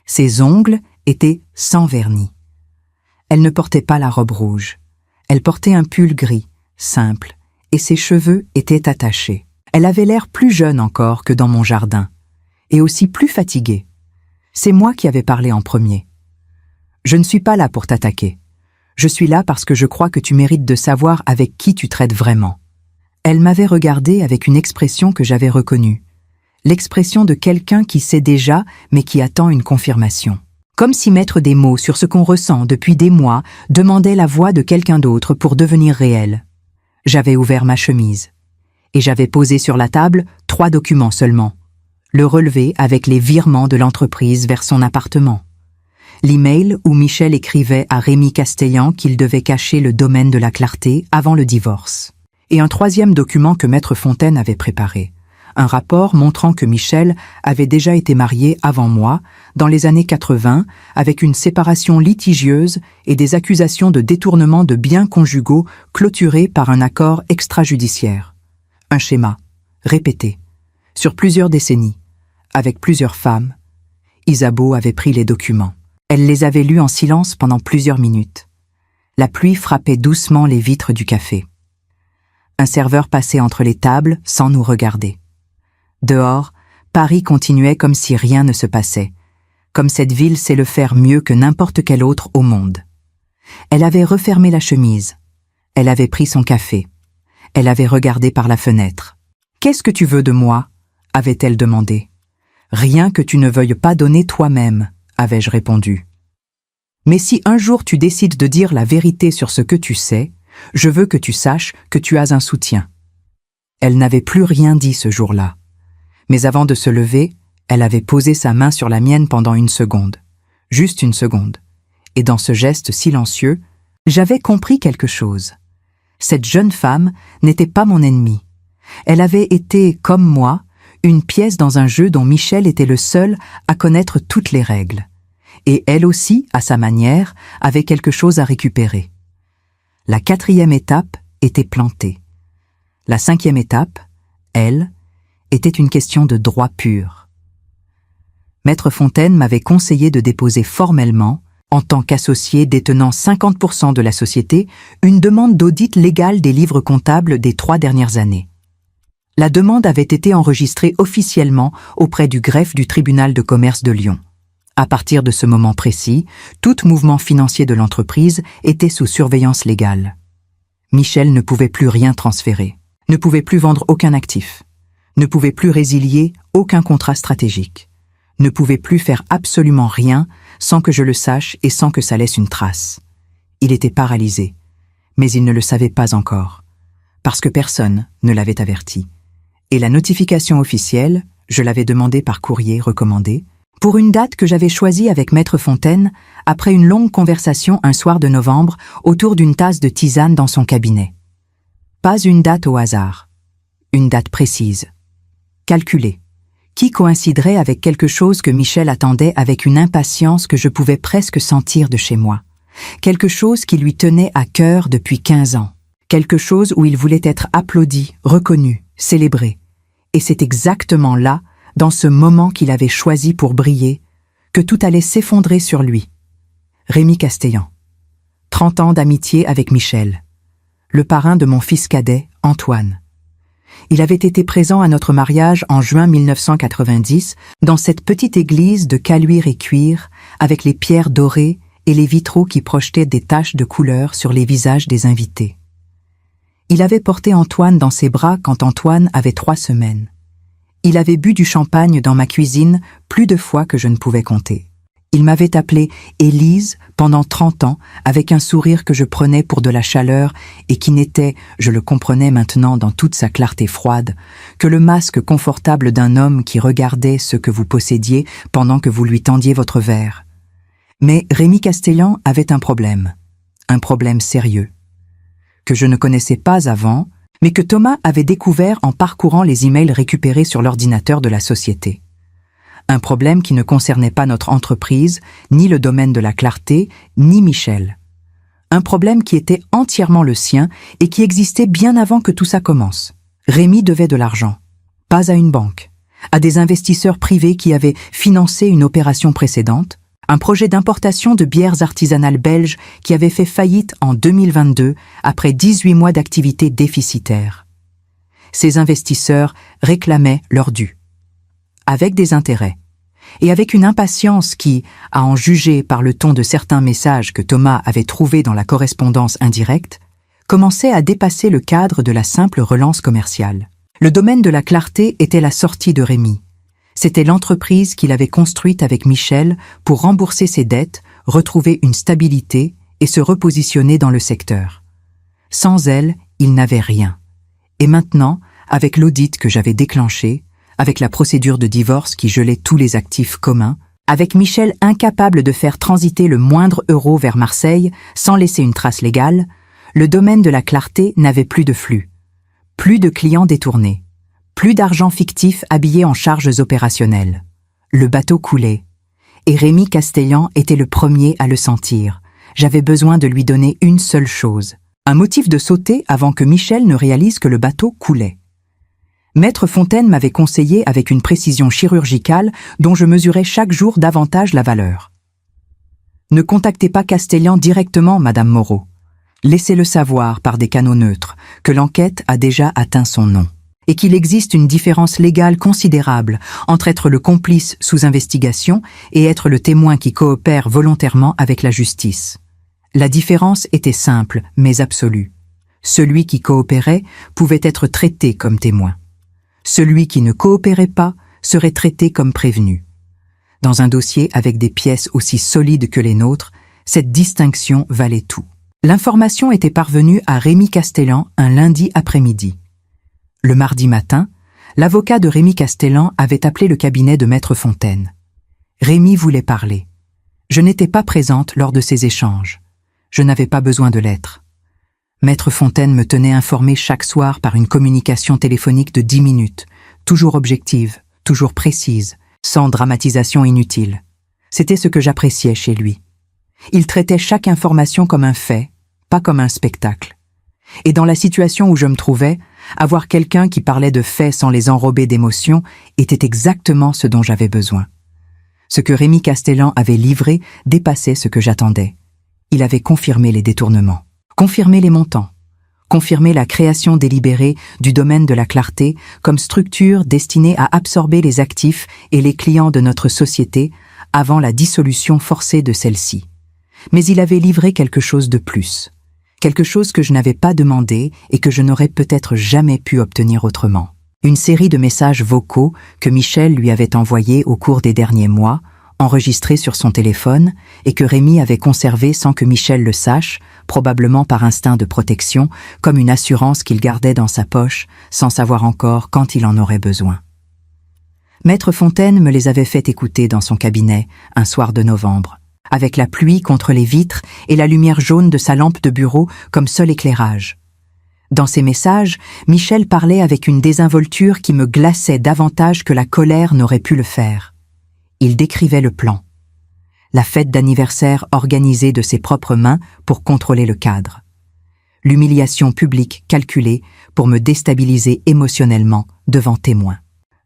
Ses ongles étaient sans vernis. Elle ne portait pas la robe rouge. Elle portait un pull gris, simple, et ses cheveux étaient attachés. Elle avait l'air plus jeune encore que dans mon jardin, et aussi plus fatiguée. C'est moi qui avais parlé en premier. Je ne suis pas là pour t'attaquer. Je suis là parce que je crois que tu mérites de savoir avec qui tu traites vraiment. Elle m'avait regardé avec une expression que j'avais reconnue. L'expression de quelqu'un qui sait déjà, mais qui attend une confirmation. Comme si mettre des mots sur ce qu'on ressent depuis des mois demandait la voix de quelqu'un d'autre pour devenir réel. J'avais ouvert ma chemise. Et j'avais posé sur la table 3 documents seulement. Le relevé avec les virements de l'entreprise vers son appartement. L'email où Michel écrivait à Rémi Castellan qu'il devait cacher le domaine de la Clarté avant le divorce. Et un 3e document que Maître Fontaine avait préparé. Un rapport montrant que Michel avait déjà été marié avant moi, dans les années 80, avec une séparation litigieuse et des accusations de détournement de biens conjugaux clôturées par un accord extrajudiciaire. Un schéma, répété, sur plusieurs décennies, avec plusieurs femmes. Isabeau avait pris les documents. Elle les avait lus en silence pendant plusieurs minutes. La pluie frappait doucement les vitres du café. Un serveur passait entre les tables sans nous regarder. Dehors, Paris continuait comme si rien ne se passait, comme cette ville sait le faire mieux que n'importe quelle autre au monde. Elle avait refermé la chemise. Elle avait pris son café. Elle avait regardé par la fenêtre. « Qu'est-ce que tu veux de moi ?» avait-elle demandé. « Rien que tu ne veuilles pas donner toi-même », avais-je répondu. « Mais si un jour tu décides de dire la vérité sur ce que tu sais, je veux que tu saches que tu as un soutien. » Elle n'avait plus rien dit ce jour-là. Mais avant de se lever, elle avait posé sa main sur la mienne pendant 1 seconde. Juste 1 seconde. Et dans ce geste silencieux, j'avais compris quelque chose. Cette jeune femme n'était pas mon ennemie. Elle avait été, comme moi, une pièce dans un jeu dont Michel était le seul à connaître toutes les règles. Et elle aussi, à sa manière, avait quelque chose à récupérer. La 4e étape était plantée. La 5e étape, elle, était une question de droit pur. Maître Fontaine m'avait conseillé de déposer formellement, en tant qu'associé détenant 50% de la société, une demande d'audit légal des livres comptables des 3 dernières années. La demande avait été enregistrée officiellement auprès du greffe du tribunal de commerce de Lyon. À partir de ce moment précis, tout mouvement financier de l'entreprise était sous surveillance légale. Michel ne pouvait plus rien transférer, ne pouvait plus vendre aucun actif, ne pouvait plus résilier aucun contrat stratégique, ne pouvait plus faire absolument rien sans que je le sache et sans que ça laisse une trace. Il était paralysé, mais il ne le savait pas encore, parce que personne ne l'avait averti. Et la notification officielle, je l'avais demandée par courrier recommandé, pour une date que j'avais choisie avec Maître Fontaine après une longue conversation un soir de novembre autour d'une tasse de tisane dans son cabinet. Pas une date au hasard, une date précise, calculée, qui coïnciderait avec quelque chose que Michel attendait avec une impatience que je pouvais presque sentir de chez moi, quelque chose qui lui tenait à cœur depuis 15 ans, quelque chose où il voulait être applaudi, reconnu, célébré. Et c'est exactement là, dans ce moment qu'il avait choisi pour briller, que tout allait s'effondrer sur lui. Rémi Castellan. 30 ans d'amitié avec Michel. Le parrain de mon fils cadet, Antoine. Il avait été présent à notre mariage en juin 1990 dans cette petite église de caluire et cuir avec les pierres dorées et les vitraux qui projetaient des taches de couleur sur les visages des invités. Il avait porté Antoine dans ses bras quand Antoine avait 3 semaines. Il avait bu du champagne dans ma cuisine plus de fois que je ne pouvais compter. Il m'avait appelée Élise pendant 30 ans avec un sourire que je prenais pour de la chaleur et qui n'était, je le comprenais maintenant dans toute sa clarté froide, que le masque confortable d'un homme qui regardait ce que vous possédiez pendant que vous lui tendiez votre verre. Mais Rémi Castellan avait un problème sérieux, que je ne connaissais pas avant, mais que Thomas avait découvert en parcourant les emails récupérés sur l'ordinateur de la société. Un problème qui ne concernait pas notre entreprise, ni le domaine de la clarté, ni Michel. Un problème qui était entièrement le sien et qui existait bien avant que tout ça commence. Rémi devait de l'argent, pas à une banque, à des investisseurs privés qui avaient financé une opération précédente, un projet d'importation de bières artisanales belges qui avait fait faillite en 2022 après 18 mois d'activité déficitaire. Ces investisseurs réclamaient leur dû, avec des intérêts, et avec une impatience qui, à en juger par le ton de certains messages que Thomas avait trouvés dans la correspondance indirecte, commençait à dépasser le cadre de la simple relance commerciale. Le domaine de la clarté était la sortie de Rémi. C'était l'entreprise qu'il avait construite avec Michel pour rembourser ses dettes, retrouver une stabilité et se repositionner dans le secteur. Sans elle, il n'avait rien. Et maintenant, avec l'audit que j'avais déclenché, avec la procédure de divorce qui gelait tous les actifs communs, avec Michel incapable de faire transiter le moindre euro vers Marseille sans laisser une trace légale, le domaine de la clarté n'avait plus de flux, plus de clients détournés, plus d'argent fictif habillé en charges opérationnelles. Le bateau coulait. Et Rémi Castellan était le premier à le sentir. J'avais besoin de lui donner une seule chose, un motif de sauter avant que Michel ne réalise que le bateau coulait. Maître Fontaine m'avait conseillé avec une précision chirurgicale dont je mesurais chaque jour davantage la valeur. Ne contactez pas Castellan directement, Madame Moreau. Laissez-le savoir par des canaux neutres que l'enquête a déjà atteint son nom et qu'il existe une différence légale considérable entre être le complice sous investigation et être le témoin qui coopère volontairement avec la justice. La différence était simple, mais absolue. Celui qui coopérait pouvait être traité comme témoin. Celui qui ne coopérait pas serait traité comme prévenu. Dans un dossier avec des pièces aussi solides que les nôtres, cette distinction valait tout. L'information était parvenue à Rémi Castellan un lundi après-midi. Le mardi matin, l'avocat de Rémi Castellan avait appelé le cabinet de Maître Fontaine. Rémi voulait parler. Je n'étais pas présente lors de ces échanges. Je n'avais pas besoin de l'être. Maître Fontaine me tenait informé chaque soir par une communication téléphonique de 10 minutes, toujours objective, toujours précise, sans dramatisation inutile. C'était ce que j'appréciais chez lui. Il traitait chaque information comme un fait, pas comme un spectacle. Et dans la situation où je me trouvais, avoir quelqu'un qui parlait de faits sans les enrober d'émotions était exactement ce dont j'avais besoin. Ce que Rémi Castellan avait livré dépassait ce que j'attendais. Il avait confirmé les détournements. Confirmer les montants, confirmer la création délibérée du domaine de la clarté comme structure destinée à absorber les actifs et les clients de notre société avant la dissolution forcée de celle-ci. Mais il avait livré quelque chose de plus, quelque chose que je n'avais pas demandé et que je n'aurais peut-être jamais pu obtenir autrement. Une série de messages vocaux que Michel lui avait envoyés au cours des derniers mois, enregistrés sur son téléphone et que Rémi avait conservés sans que Michel le sache, probablement par instinct de protection, comme une assurance qu'il gardait dans sa poche, sans savoir encore quand il en aurait besoin. Maître Fontaine me les avait fait écouter dans son cabinet, un soir de novembre, avec la pluie contre les vitres et la lumière jaune de sa lampe de bureau comme seul éclairage. Dans ses messages, Michel parlait avec une désinvolture qui me glaçait davantage que la colère n'aurait pu le faire. Il décrivait le plan. La fête d'anniversaire organisée de ses propres mains pour contrôler le cadre. L'humiliation publique calculée pour me déstabiliser émotionnellement devant témoins.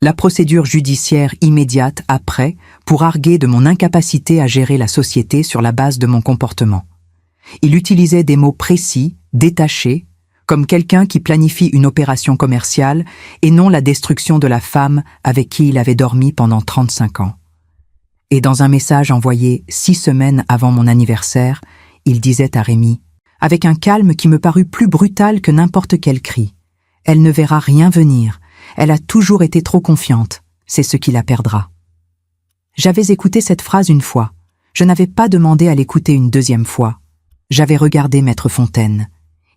La procédure judiciaire immédiate après pour arguer de mon incapacité à gérer la société sur la base de mon comportement. Il utilisait des mots précis, détachés, comme quelqu'un qui planifie une opération commerciale et non la destruction de la femme avec qui il avait dormi pendant 35 ans. Et dans un message envoyé 6 semaines avant mon anniversaire, il disait à Rémi, avec un calme qui me parut plus brutal que n'importe quel cri, « Elle ne verra rien venir, elle a toujours été trop confiante, c'est ce qui la perdra. » J'avais écouté cette phrase une fois, je n'avais pas demandé à l'écouter une deuxième fois. J'avais regardé Maître Fontaine.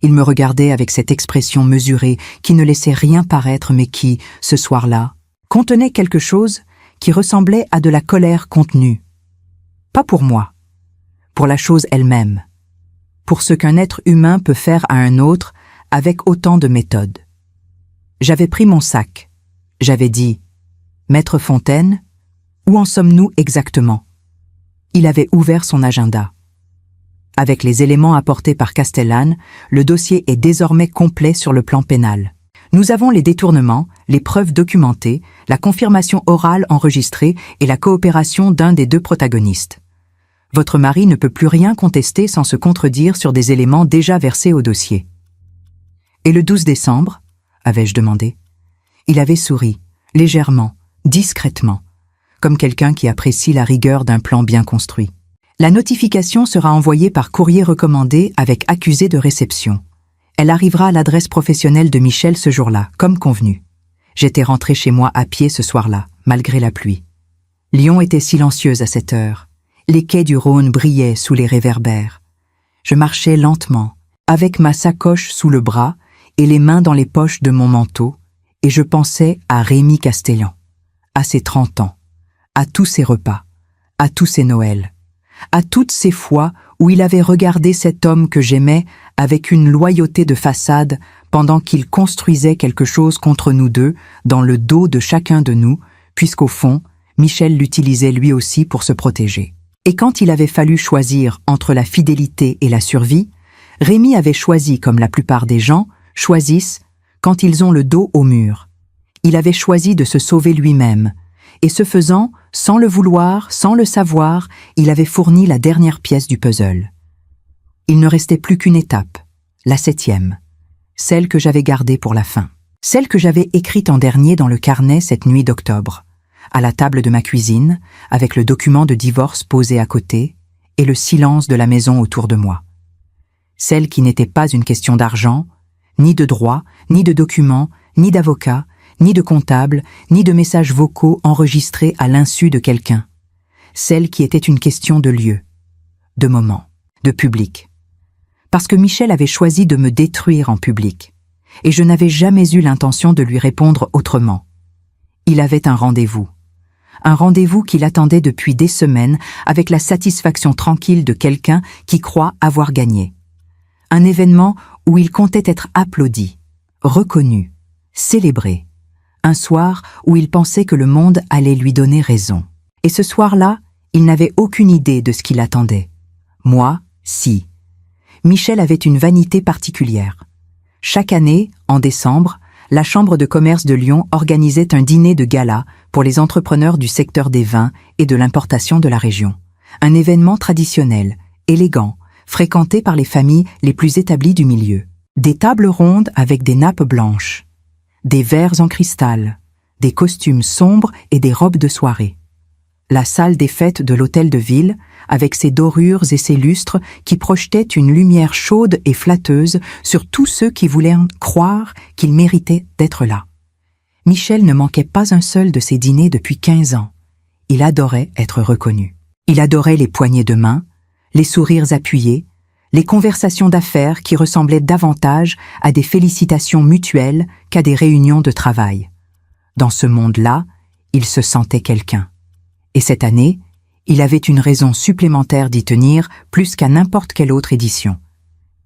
Il me regardait avec cette expression mesurée qui ne laissait rien paraître mais qui, ce soir-là, contenait quelque chose qui ressemblait à de la colère contenue. Pas pour moi, pour la chose elle-même, pour ce qu'un être humain peut faire à un autre avec autant de méthode. J'avais pris mon sac, j'avais dit « Maître Fontaine, où en sommes-nous exactement ?» Il avait ouvert son agenda. Avec les éléments apportés par Castellan, le dossier est désormais complet sur le plan pénal. Nous avons les détournements, les preuves documentées, la confirmation orale enregistrée et la coopération d'un des 2 protagonistes. Votre mari ne peut plus rien contester sans se contredire sur des éléments déjà versés au dossier. Et le 12 décembre, avais-je demandé. Il avait souri, légèrement, discrètement, comme quelqu'un qui apprécie la rigueur d'un plan bien construit. La notification sera envoyée par courrier recommandé avec accusé de réception. Elle arrivera à l'adresse professionnelle de Michel ce jour-là, comme convenu. J'étais rentrée chez moi à pied ce soir-là, malgré la pluie. Lyon était silencieuse à cette heure. Les quais du Rhône brillaient sous les réverbères. Je marchais lentement, avec ma sacoche sous le bras et les mains dans les poches de mon manteau, et je pensais à Rémi Castellan, à ses 30 ans, à tous ses repas, à tous ses Noëls, à toutes ces fois où il avait regardé cet homme que j'aimais avec une loyauté de façade pendant qu'il construisait quelque chose contre nous deux dans le dos de chacun de nous, puisqu'au fond, Michel l'utilisait lui aussi pour se protéger. Et quand il avait fallu choisir entre la fidélité et la survie, Rémi avait choisi, comme la plupart des gens choisissent quand ils ont le dos au mur. Il avait choisi de se sauver lui-même, et ce faisant, sans le vouloir, sans le savoir, il avait fourni la dernière pièce du puzzle. Il ne restait plus qu'une étape, la 7e, celle que j'avais gardée pour la fin, celle que j'avais écrite en dernier dans le carnet cette nuit d'octobre, à la table de ma cuisine, avec le document de divorce posé à côté, et le silence de la maison autour de moi. Celle qui n'était pas une question d'argent, ni de droit, ni de documents, ni d'avocat, ni de comptable, ni de messages vocaux enregistrés à l'insu de quelqu'un. Celle qui était une question de lieu, de moment, de public. Parce que Michel avait choisi de me détruire en public, et je n'avais jamais eu l'intention de lui répondre autrement. Il avait un rendez-vous qu'il attendait depuis des semaines avec la satisfaction tranquille de quelqu'un qui croit avoir gagné. Un événement où il comptait être applaudi, reconnu, célébré. Un soir où il pensait que le monde allait lui donner raison. Et ce soir-là, il n'avait aucune idée de ce qui l'attendait. Moi, si. Michel avait une vanité particulière. Chaque année, en décembre, la Chambre de commerce de Lyon organisait un dîner de gala pour les entrepreneurs du secteur des vins et de l'importation de la région. Un événement traditionnel, élégant, fréquenté par les familles les plus établies du milieu. Des tables rondes avec des nappes blanches, des verres en cristal, des costumes sombres et des robes de soirée. La salle des fêtes de l'hôtel de ville, avec ses dorures et ses lustres qui projetaient une lumière chaude et flatteuse sur tous ceux qui voulaient croire qu'ils méritaient d'être là. Michel ne manquait pas un seul de ces dîners depuis 15 ans. Il adorait être reconnu. Il adorait les poignées de main, les sourires appuyés, les conversations d'affaires qui ressemblaient davantage à des félicitations mutuelles qu'à des réunions de travail. Dans ce monde-là, il se sentait quelqu'un. Et cette année, il avait une raison supplémentaire d'y tenir plus qu'à n'importe quelle autre édition.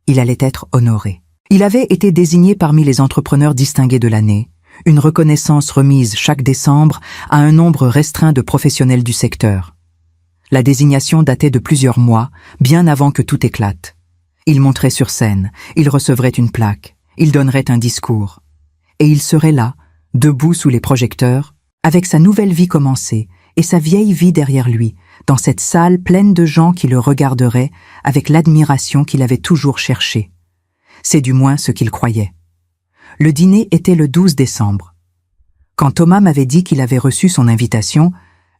Il allait être honoré. Il avait été désigné parmi les entrepreneurs distingués de l'année, une reconnaissance remise chaque décembre à un nombre restreint de professionnels du secteur. La désignation datait de plusieurs mois, bien avant que tout éclate. Il monterait sur scène, il recevrait une plaque, il donnerait un discours. Et il serait là, debout sous les projecteurs, avec sa nouvelle vie commencée et sa vieille vie derrière lui, dans cette salle pleine de gens qui le regarderaient avec l'admiration qu'il avait toujours cherchée. C'est du moins ce qu'il croyait. Le dîner était le 12 décembre. Quand Thomas m'avait dit qu'il avait reçu son invitation,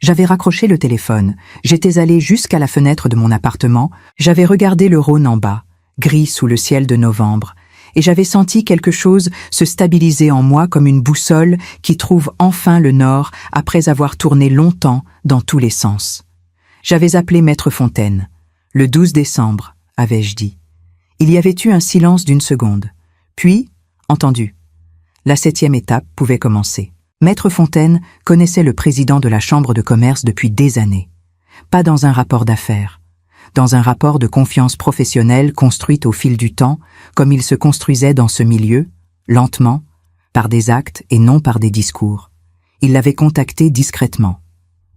j'avais raccroché le téléphone, j'étais allé jusqu'à la fenêtre de mon appartement, j'avais regardé le Rhône en bas, gris sous le ciel de novembre, et j'avais senti quelque chose se stabiliser en moi comme une boussole qui trouve enfin le nord après avoir tourné longtemps dans tous les sens. J'avais appelé Maître Fontaine. Le 12 décembre, avais-je dit. Il y avait eu un silence d'une seconde. Puis, entendu. La 7e étape pouvait commencer. Maître Fontaine connaissait le président de la Chambre de commerce depuis des années. Pas dans un rapport d'affaires. Dans un rapport de confiance professionnelle construite au fil du temps, comme il se construisait dans ce milieu, lentement, par des actes et non par des discours. Il l'avait contacté discrètement,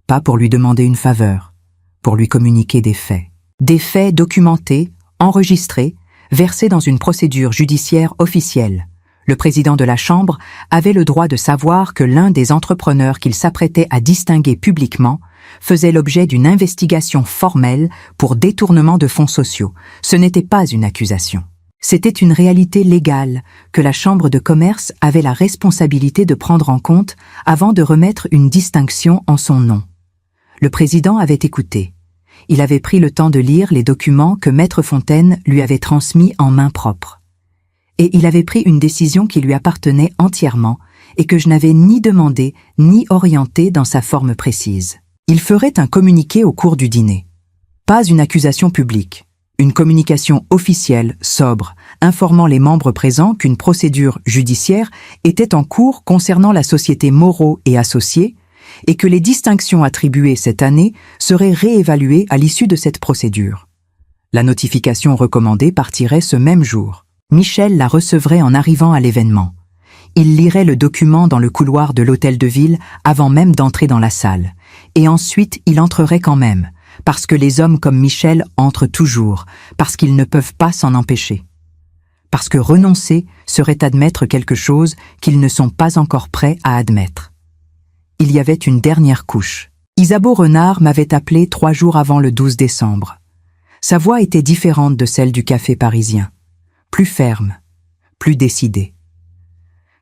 pas pour lui demander une faveur, pour lui communiquer des faits. Des faits documentés, enregistrés, versés dans une procédure judiciaire officielle. Le président de la Chambre avait le droit de savoir que l'un des entrepreneurs qu'il s'apprêtait à distinguer publiquement faisait l'objet d'une investigation formelle pour détournement de fonds sociaux. Ce n'était pas une accusation. C'était une réalité légale que la Chambre de commerce avait la responsabilité de prendre en compte avant de remettre une distinction en son nom. Le président avait écouté. Il avait pris le temps de lire les documents que Maître Fontaine lui avait transmis en main propre. Et il avait pris une décision qui lui appartenait entièrement et que je n'avais ni demandé ni orienté dans sa forme précise. Il ferait un communiqué au cours du dîner. Pas une accusation publique, une communication officielle, sobre, informant les membres présents qu'une procédure judiciaire était en cours concernant la société Moreau et Associés et que les distinctions attribuées cette année seraient réévaluées à l'issue de cette procédure. La notification recommandée partirait ce même jour. Michel la recevrait en arrivant à l'événement. Il lirait le document dans le couloir de l'hôtel de ville avant même d'entrer dans la salle. Et ensuite, il entrerait quand même, parce que les hommes comme Michel entrent toujours, parce qu'ils ne peuvent pas s'en empêcher. Parce que renoncer serait admettre quelque chose qu'ils ne sont pas encore prêts à admettre. Il y avait une dernière couche. Isabeau Renard m'avait appelé 3 jours avant le 12 décembre. Sa voix était différente de celle du café parisien. Plus ferme, plus décidée.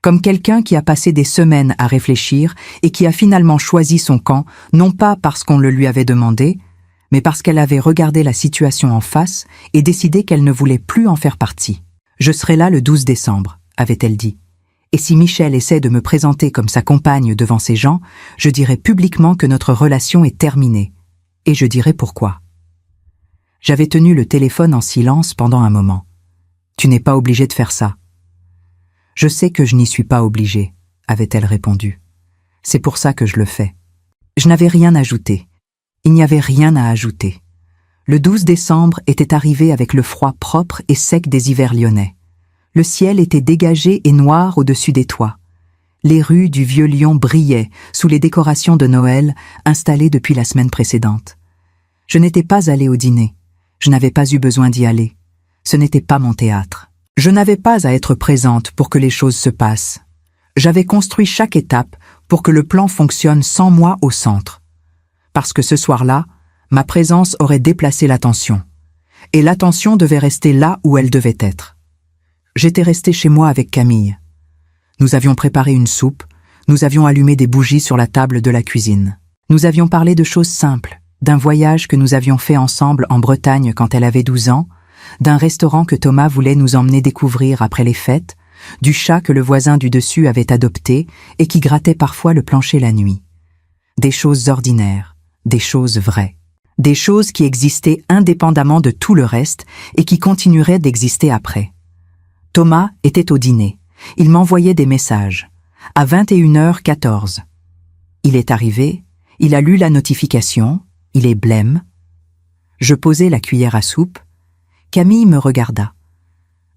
Comme quelqu'un qui a passé des semaines à réfléchir et qui a finalement choisi son camp, non pas parce qu'on le lui avait demandé, mais parce qu'elle avait regardé la situation en face et décidé qu'elle ne voulait plus en faire partie. « Je serai là le 12 décembre », avait-elle dit. « Et si Michel essaie de me présenter comme sa compagne devant ces gens, je dirai publiquement que notre relation est terminée. Et je dirai pourquoi. » J'avais tenu le téléphone en silence pendant un moment. « Tu n'es pas obligé de faire ça. »« Je sais que je n'y suis pas obligée, » avait-elle répondu. « C'est pour ça que je le fais. » Je n'avais rien ajouté. Il n'y avait rien à ajouter. Le 12 décembre était arrivé avec le froid propre et sec des hivers lyonnais. Le ciel était dégagé et noir au-dessus des toits. Les rues du Vieux Lyon brillaient sous les décorations de Noël installées depuis la semaine précédente. Je n'étais pas allée au dîner. Je n'avais pas eu besoin d'y aller. Ce n'était pas mon théâtre. Je n'avais pas à être présente pour que les choses se passent. J'avais construit chaque étape pour que le plan fonctionne sans moi au centre. Parce que ce soir-là, ma présence aurait déplacé l'attention. Et l'attention devait rester là où elle devait être. J'étais restée chez moi avec Camille. Nous avions préparé une soupe, nous avions allumé des bougies sur la table de la cuisine. Nous avions parlé de choses simples, d'un voyage que nous avions fait ensemble en Bretagne quand elle avait 12 ans, d'un restaurant que Thomas voulait nous emmener découvrir après les fêtes, du chat que le voisin du dessus avait adopté et qui grattait parfois le plancher la nuit. Des choses ordinaires, des choses vraies. Des choses qui existaient indépendamment de tout le reste et qui continueraient d'exister après. Thomas était au dîner. Il m'envoyait des messages. À 21h14. Il est arrivé, il a lu la notification, il est blême. Je posai la cuillère à soupe. Camille me regarda.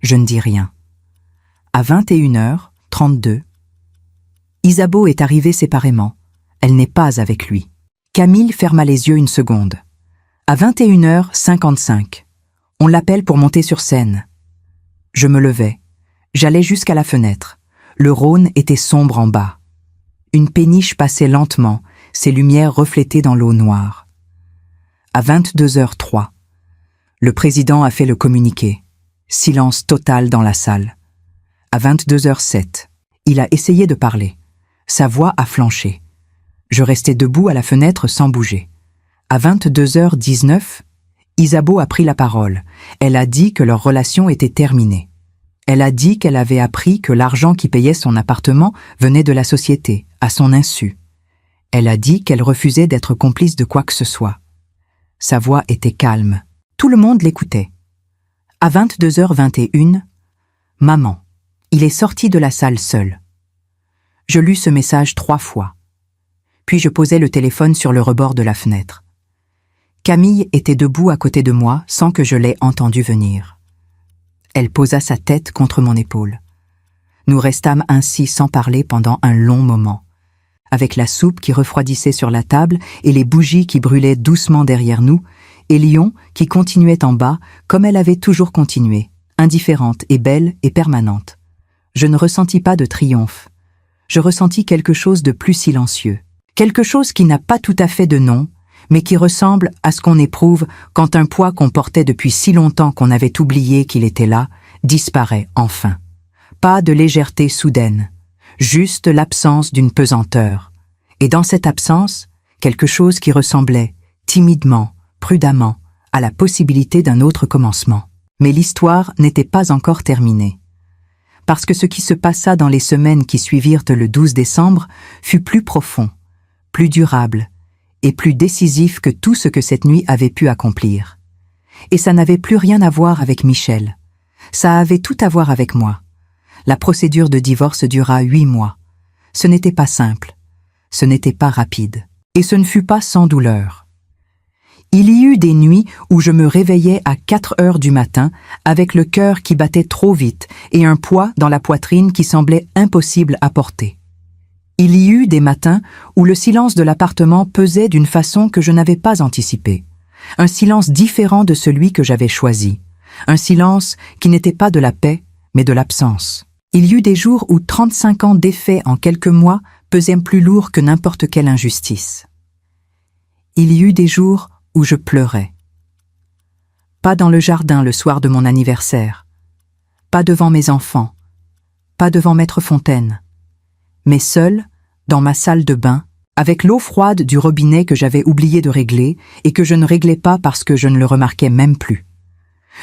Je ne dis rien. À 21h32. Isabeau est arrivée séparément. Elle n'est pas avec lui. Camille ferma les yeux une seconde. À 21h55. On l'appelle pour monter sur scène. Je me levai. J'allais jusqu'à la fenêtre. Le Rhône était sombre en bas. Une péniche passait lentement, ses lumières reflétées dans l'eau noire. À 22h03. Le président a fait le communiqué. Silence total dans la salle. À 22h07. Il a essayé de parler. Sa voix a flanché. Je restais debout à la fenêtre sans bouger. À 22h19, Isabeau a pris la parole. Elle a dit que leur relation était terminée. Elle a dit qu'elle avait appris que l'argent qui payait son appartement venait de la société, à son insu. Elle a dit qu'elle refusait d'être complice de quoi que ce soit. Sa voix était calme. Tout le monde l'écoutait. À 22h21, « Maman, il est sorti de la salle seul. » Je lus ce message 3 fois. Puis je posai le téléphone sur le rebord de la fenêtre. Camille était debout à côté de moi sans que je l'aie entendue venir. Elle posa sa tête contre mon épaule. Nous restâmes ainsi sans parler pendant un long moment, avec la soupe qui refroidissait sur la table et les bougies qui brûlaient doucement derrière nous, et Lyon qui continuait en bas comme elle avait toujours continué, indifférente et belle et permanente. Je ne ressentis pas de triomphe. Je ressentis quelque chose de plus silencieux, quelque chose qui n'a pas tout à fait de nom, mais qui ressemble à ce qu'on éprouve quand un poids qu'on portait depuis si longtemps qu'on avait oublié qu'il était là, disparaît enfin. Pas de légèreté soudaine, juste l'absence d'une pesanteur. Et dans cette absence, quelque chose qui ressemblait, timidement, prudemment, à la possibilité d'un autre commencement. Mais l'histoire n'était pas encore terminée. parce que ce qui se passa dans les semaines qui suivirent le 12 décembre fut plus profond, plus durable et plus décisif que tout ce que cette nuit avait pu accomplir. Et ça n'avait plus rien à voir avec Michel. Ça avait tout à voir avec moi. La procédure de divorce dura 8 mois. Ce n'était pas simple. Ce n'était pas rapide. Et ce ne fut pas sans douleur. Il y eut des nuits où je me réveillais à 4 heures du matin avec le cœur qui battait trop vite et un poids dans la poitrine qui semblait impossible à porter. Il y eut des matins où le silence de l'appartement pesait d'une façon que je n'avais pas anticipée. Un silence différent de celui que j'avais choisi. Un silence qui n'était pas de la paix, mais de l'absence. Il y eut des jours où 35 ans d'effets en quelques mois pesaient plus lourd que n'importe quelle injustice. Il y eut des jours où je pleurais. Pas dans le jardin le soir de mon anniversaire, pas devant mes enfants, pas devant Maître Fontaine, mais seul, dans ma salle de bain, avec l'eau froide du robinet que j'avais oublié de régler et que je ne réglais pas parce que je ne le remarquais même plus.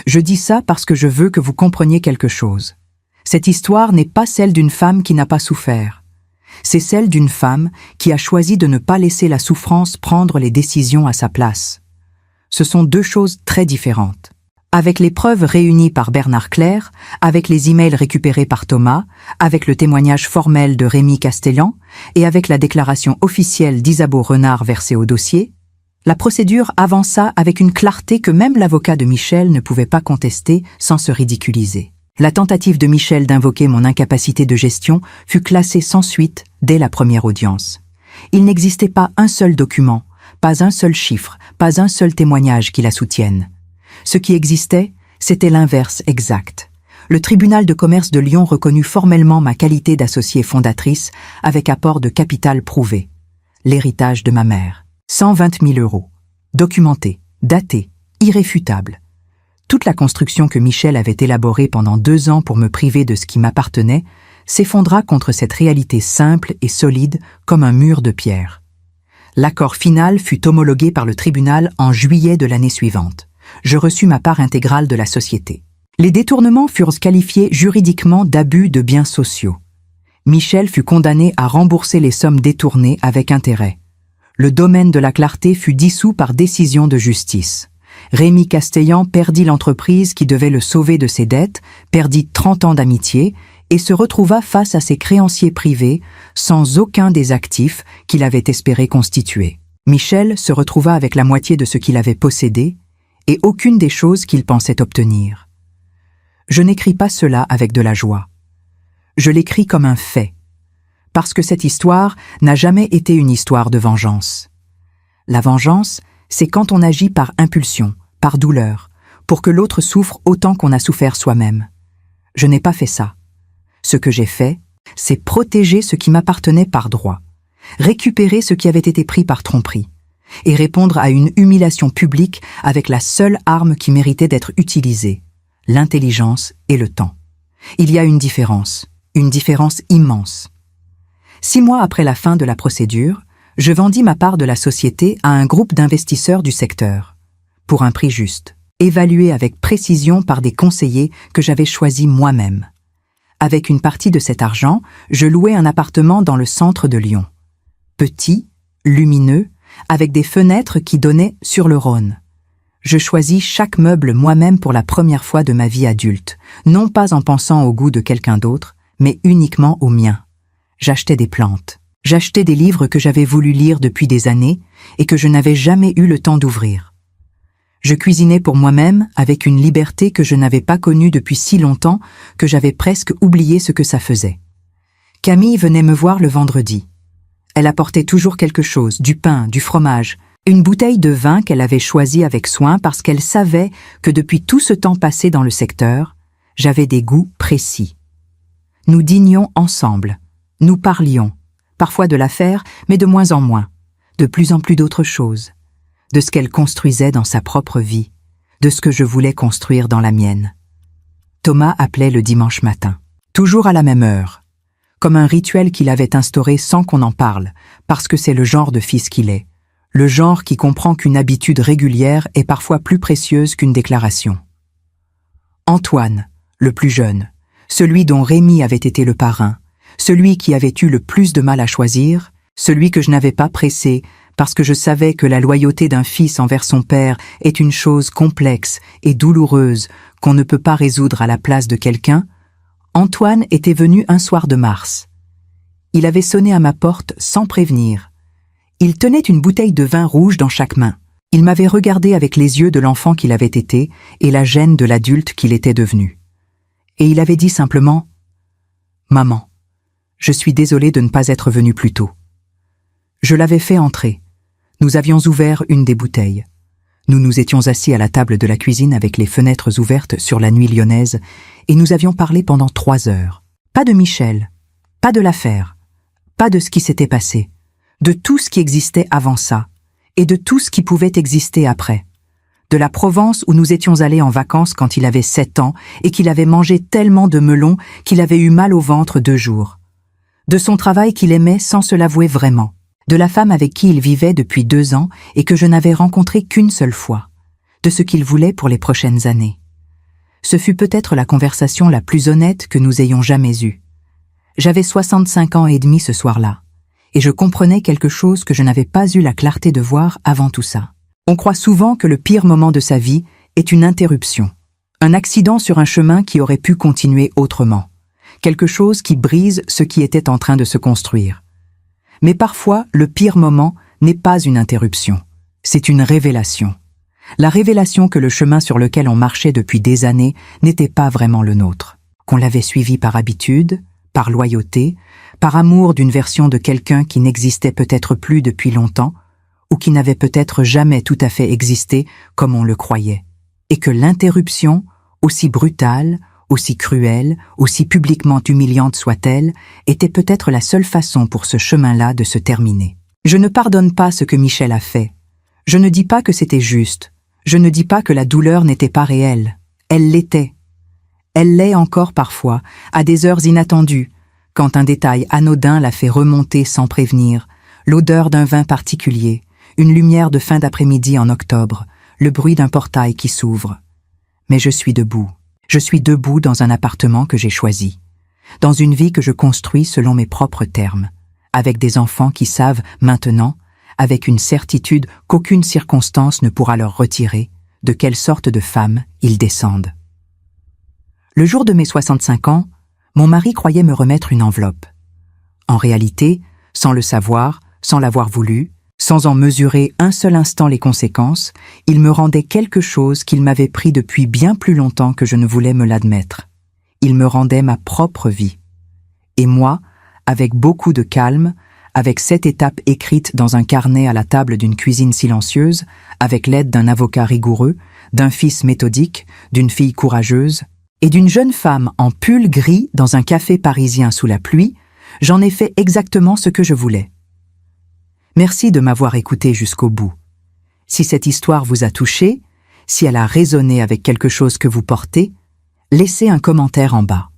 Je dis ça parce que je veux que vous compreniez quelque chose. Cette histoire n'est pas celle d'une femme qui n'a pas souffert. C'est celle d'une femme qui a choisi de ne pas laisser la souffrance prendre les décisions à sa place. Ce sont deux choses très différentes. Avec les preuves réunies par Bernard Clerc, avec les emails récupérés par Thomas, avec le témoignage formel de Rémi Castellan et avec la déclaration officielle d'Isabeau Renard versée au dossier, la procédure avança avec une clarté que même l'avocat de Michel ne pouvait pas contester sans se ridiculiser. La tentative de Michel d'invoquer mon incapacité de gestion fut classée sans suite dès la première audience. Il n'existait pas un seul document, pas un seul chiffre, pas un seul témoignage qui la soutienne. Ce qui existait, c'était l'inverse exact. Le tribunal de commerce de Lyon reconnut formellement ma qualité d'associée fondatrice avec apport de capital prouvé. L'héritage de ma mère. 120 000 €. Documenté, daté, irréfutable. Toute la construction que Michel avait élaborée pendant 2 ans pour me priver de ce qui m'appartenait s'effondra contre cette réalité simple et solide comme un mur de pierre. L'accord final fut homologué par le tribunal en juillet de l'année suivante. Je reçus ma part intégrale de la société. Les détournements furent qualifiés juridiquement d'abus de biens sociaux. Michel fut condamné à rembourser les sommes détournées avec intérêt. Le domaine de la clarté fut dissous par décision de justice. Rémi Castellan perdit l'entreprise qui devait le sauver de ses dettes, perdit 30 ans d'amitié et se retrouva face à ses créanciers privés sans aucun des actifs qu'il avait espéré constituer. Michel se retrouva avec la moitié de ce qu'il avait possédé et aucune des choses qu'il pensait obtenir. Je n'écris pas cela avec de la joie. Je l'écris comme un fait, parce que cette histoire n'a jamais été une histoire de vengeance. La vengeance, c'est quand on agit par impulsion, par douleur, pour que l'autre souffre autant qu'on a souffert soi-même. Je n'ai pas fait ça. Ce que j'ai fait, c'est protéger ce qui m'appartenait par droit, récupérer ce qui avait été pris par tromperie, et répondre à une humiliation publique avec la seule arme qui méritait d'être utilisée, l'intelligence et le temps. Il y a une différence immense. 6 mois après la fin de la procédure, je vendis ma part de la société à un groupe d'investisseurs du secteur, pour un prix juste, évalué avec précision par des conseillers que j'avais choisis moi-même. Avec une partie de cet argent, je louais un appartement dans le centre de Lyon. Petit, lumineux, avec des fenêtres qui donnaient sur le Rhône. Je choisis chaque meuble moi-même pour la première fois de ma vie adulte, non pas en pensant au goût de quelqu'un d'autre, mais uniquement au mien. J'achetais des plantes. J'achetais des livres que j'avais voulu lire depuis des années et que je n'avais jamais eu le temps d'ouvrir. Je cuisinais pour moi-même avec une liberté que je n'avais pas connue depuis si longtemps que j'avais presque oublié ce que ça faisait. Camille venait me voir le vendredi. Elle apportait toujours quelque chose, du pain, du fromage, une bouteille de vin qu'elle avait choisie avec soin parce qu'elle savait que depuis tout ce temps passé dans le secteur, j'avais des goûts précis. Nous dînions ensemble, nous parlions, parfois de l'affaire, mais de moins en moins, de plus en plus d'autres choses, de ce qu'elle construisait dans sa propre vie, de ce que je voulais construire dans la mienne. Thomas appelait le dimanche matin, toujours à la même heure, comme un rituel qu'il avait instauré sans qu'on en parle, parce que c'est le genre de fils qu'il est, le genre qui comprend qu'une habitude régulière est parfois plus précieuse qu'une déclaration. Antoine, le plus jeune, celui dont Rémi avait été le parrain, celui qui avait eu le plus de mal à choisir, celui que je n'avais pas pressé parce que je savais que la loyauté d'un fils envers son père est une chose complexe et douloureuse qu'on ne peut pas résoudre à la place de quelqu'un, Antoine était venu un soir de mars. Il avait sonné à ma porte sans prévenir. Il tenait une bouteille de vin rouge dans chaque main. Il m'avait regardé avec les yeux de l'enfant qu'il avait été et la gêne de l'adulte qu'il était devenu. Et il avait dit simplement « Maman, je suis désolé de ne pas être venu plus tôt. » Je l'avais fait entrer. Nous avions ouvert une des bouteilles. Nous nous étions assis à la table de la cuisine avec les fenêtres ouvertes sur la nuit lyonnaise et nous avions parlé pendant 3 heures. Pas de Michel, pas de l'affaire, pas de ce qui s'était passé, de tout ce qui existait avant ça et de tout ce qui pouvait exister après. De la Provence où nous étions allés en vacances quand il avait 7 ans et qu'il avait mangé tellement de melons qu'il avait eu mal au ventre 2 jours. De son travail qu'il aimait sans se l'avouer vraiment. De la femme avec qui il vivait depuis 2 ans et que je n'avais rencontré qu'une seule fois. De ce qu'il voulait pour les prochaines années. Ce fut peut-être la conversation la plus honnête que nous ayons jamais eue. J'avais 65 ans et demi ce soir-là, et je comprenais quelque chose que je n'avais pas eu la clarté de voir avant tout ça. On croit souvent que le pire moment de sa vie est une interruption, un accident sur un chemin qui aurait pu continuer autrement, quelque chose qui brise ce qui était en train de se construire. Mais parfois, le pire moment n'est pas une interruption, c'est une révélation. La révélation que le chemin sur lequel on marchait depuis des années n'était pas vraiment le nôtre, qu'on l'avait suivi par habitude, par loyauté, par amour d'une version de quelqu'un qui n'existait peut-être plus depuis longtemps, ou qui n'avait peut-être jamais tout à fait existé comme on le croyait, et que l'interruption, aussi brutale, aussi cruelle, aussi publiquement humiliante soit-elle, était peut-être la seule façon pour ce chemin-là de se terminer. Je ne pardonne pas ce que Michel a fait. Je ne dis pas que c'était juste. Je ne dis pas que la douleur n'était pas réelle. Elle l'était. Elle l'est encore parfois, à des heures inattendues, quand un détail anodin la fait remonter sans prévenir, l'odeur d'un vin particulier, une lumière de fin d'après-midi en octobre, le bruit d'un portail qui s'ouvre. Mais je suis debout. Je suis debout dans un appartement que j'ai choisi, dans une vie que je construis selon mes propres termes, avec des enfants qui savent maintenant, avec une certitude qu'aucune circonstance ne pourra leur retirer, de quelle sorte de femme ils descendent. Le jour de mes 65 ans, mon mari croyait me remettre une enveloppe. En réalité, sans le savoir, sans l'avoir voulu, sans en mesurer un seul instant les conséquences, il me rendait quelque chose qu'il m'avait pris depuis bien plus longtemps que je ne voulais me l'admettre. Il me rendait ma propre vie. Et moi, avec beaucoup de calme, avec 7 étapes écrites dans un carnet à la table d'une cuisine silencieuse, avec l'aide d'un avocat rigoureux, d'un fils méthodique, d'une fille courageuse, et d'une jeune femme en pull gris dans un café parisien sous la pluie, j'en ai fait exactement ce que je voulais. Merci de m'avoir écouté jusqu'au bout. Si cette histoire vous a touché, si elle a résonné avec quelque chose que vous portez, laissez un commentaire en bas.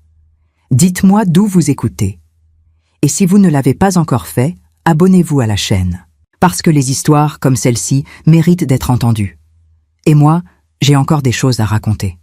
Dites-moi d'où vous écoutez. Et si vous ne l'avez pas encore fait, abonnez-vous à la chaîne. Parce que les histoires comme celle-ci méritent d'être entendues. Et moi, j'ai encore des choses à raconter.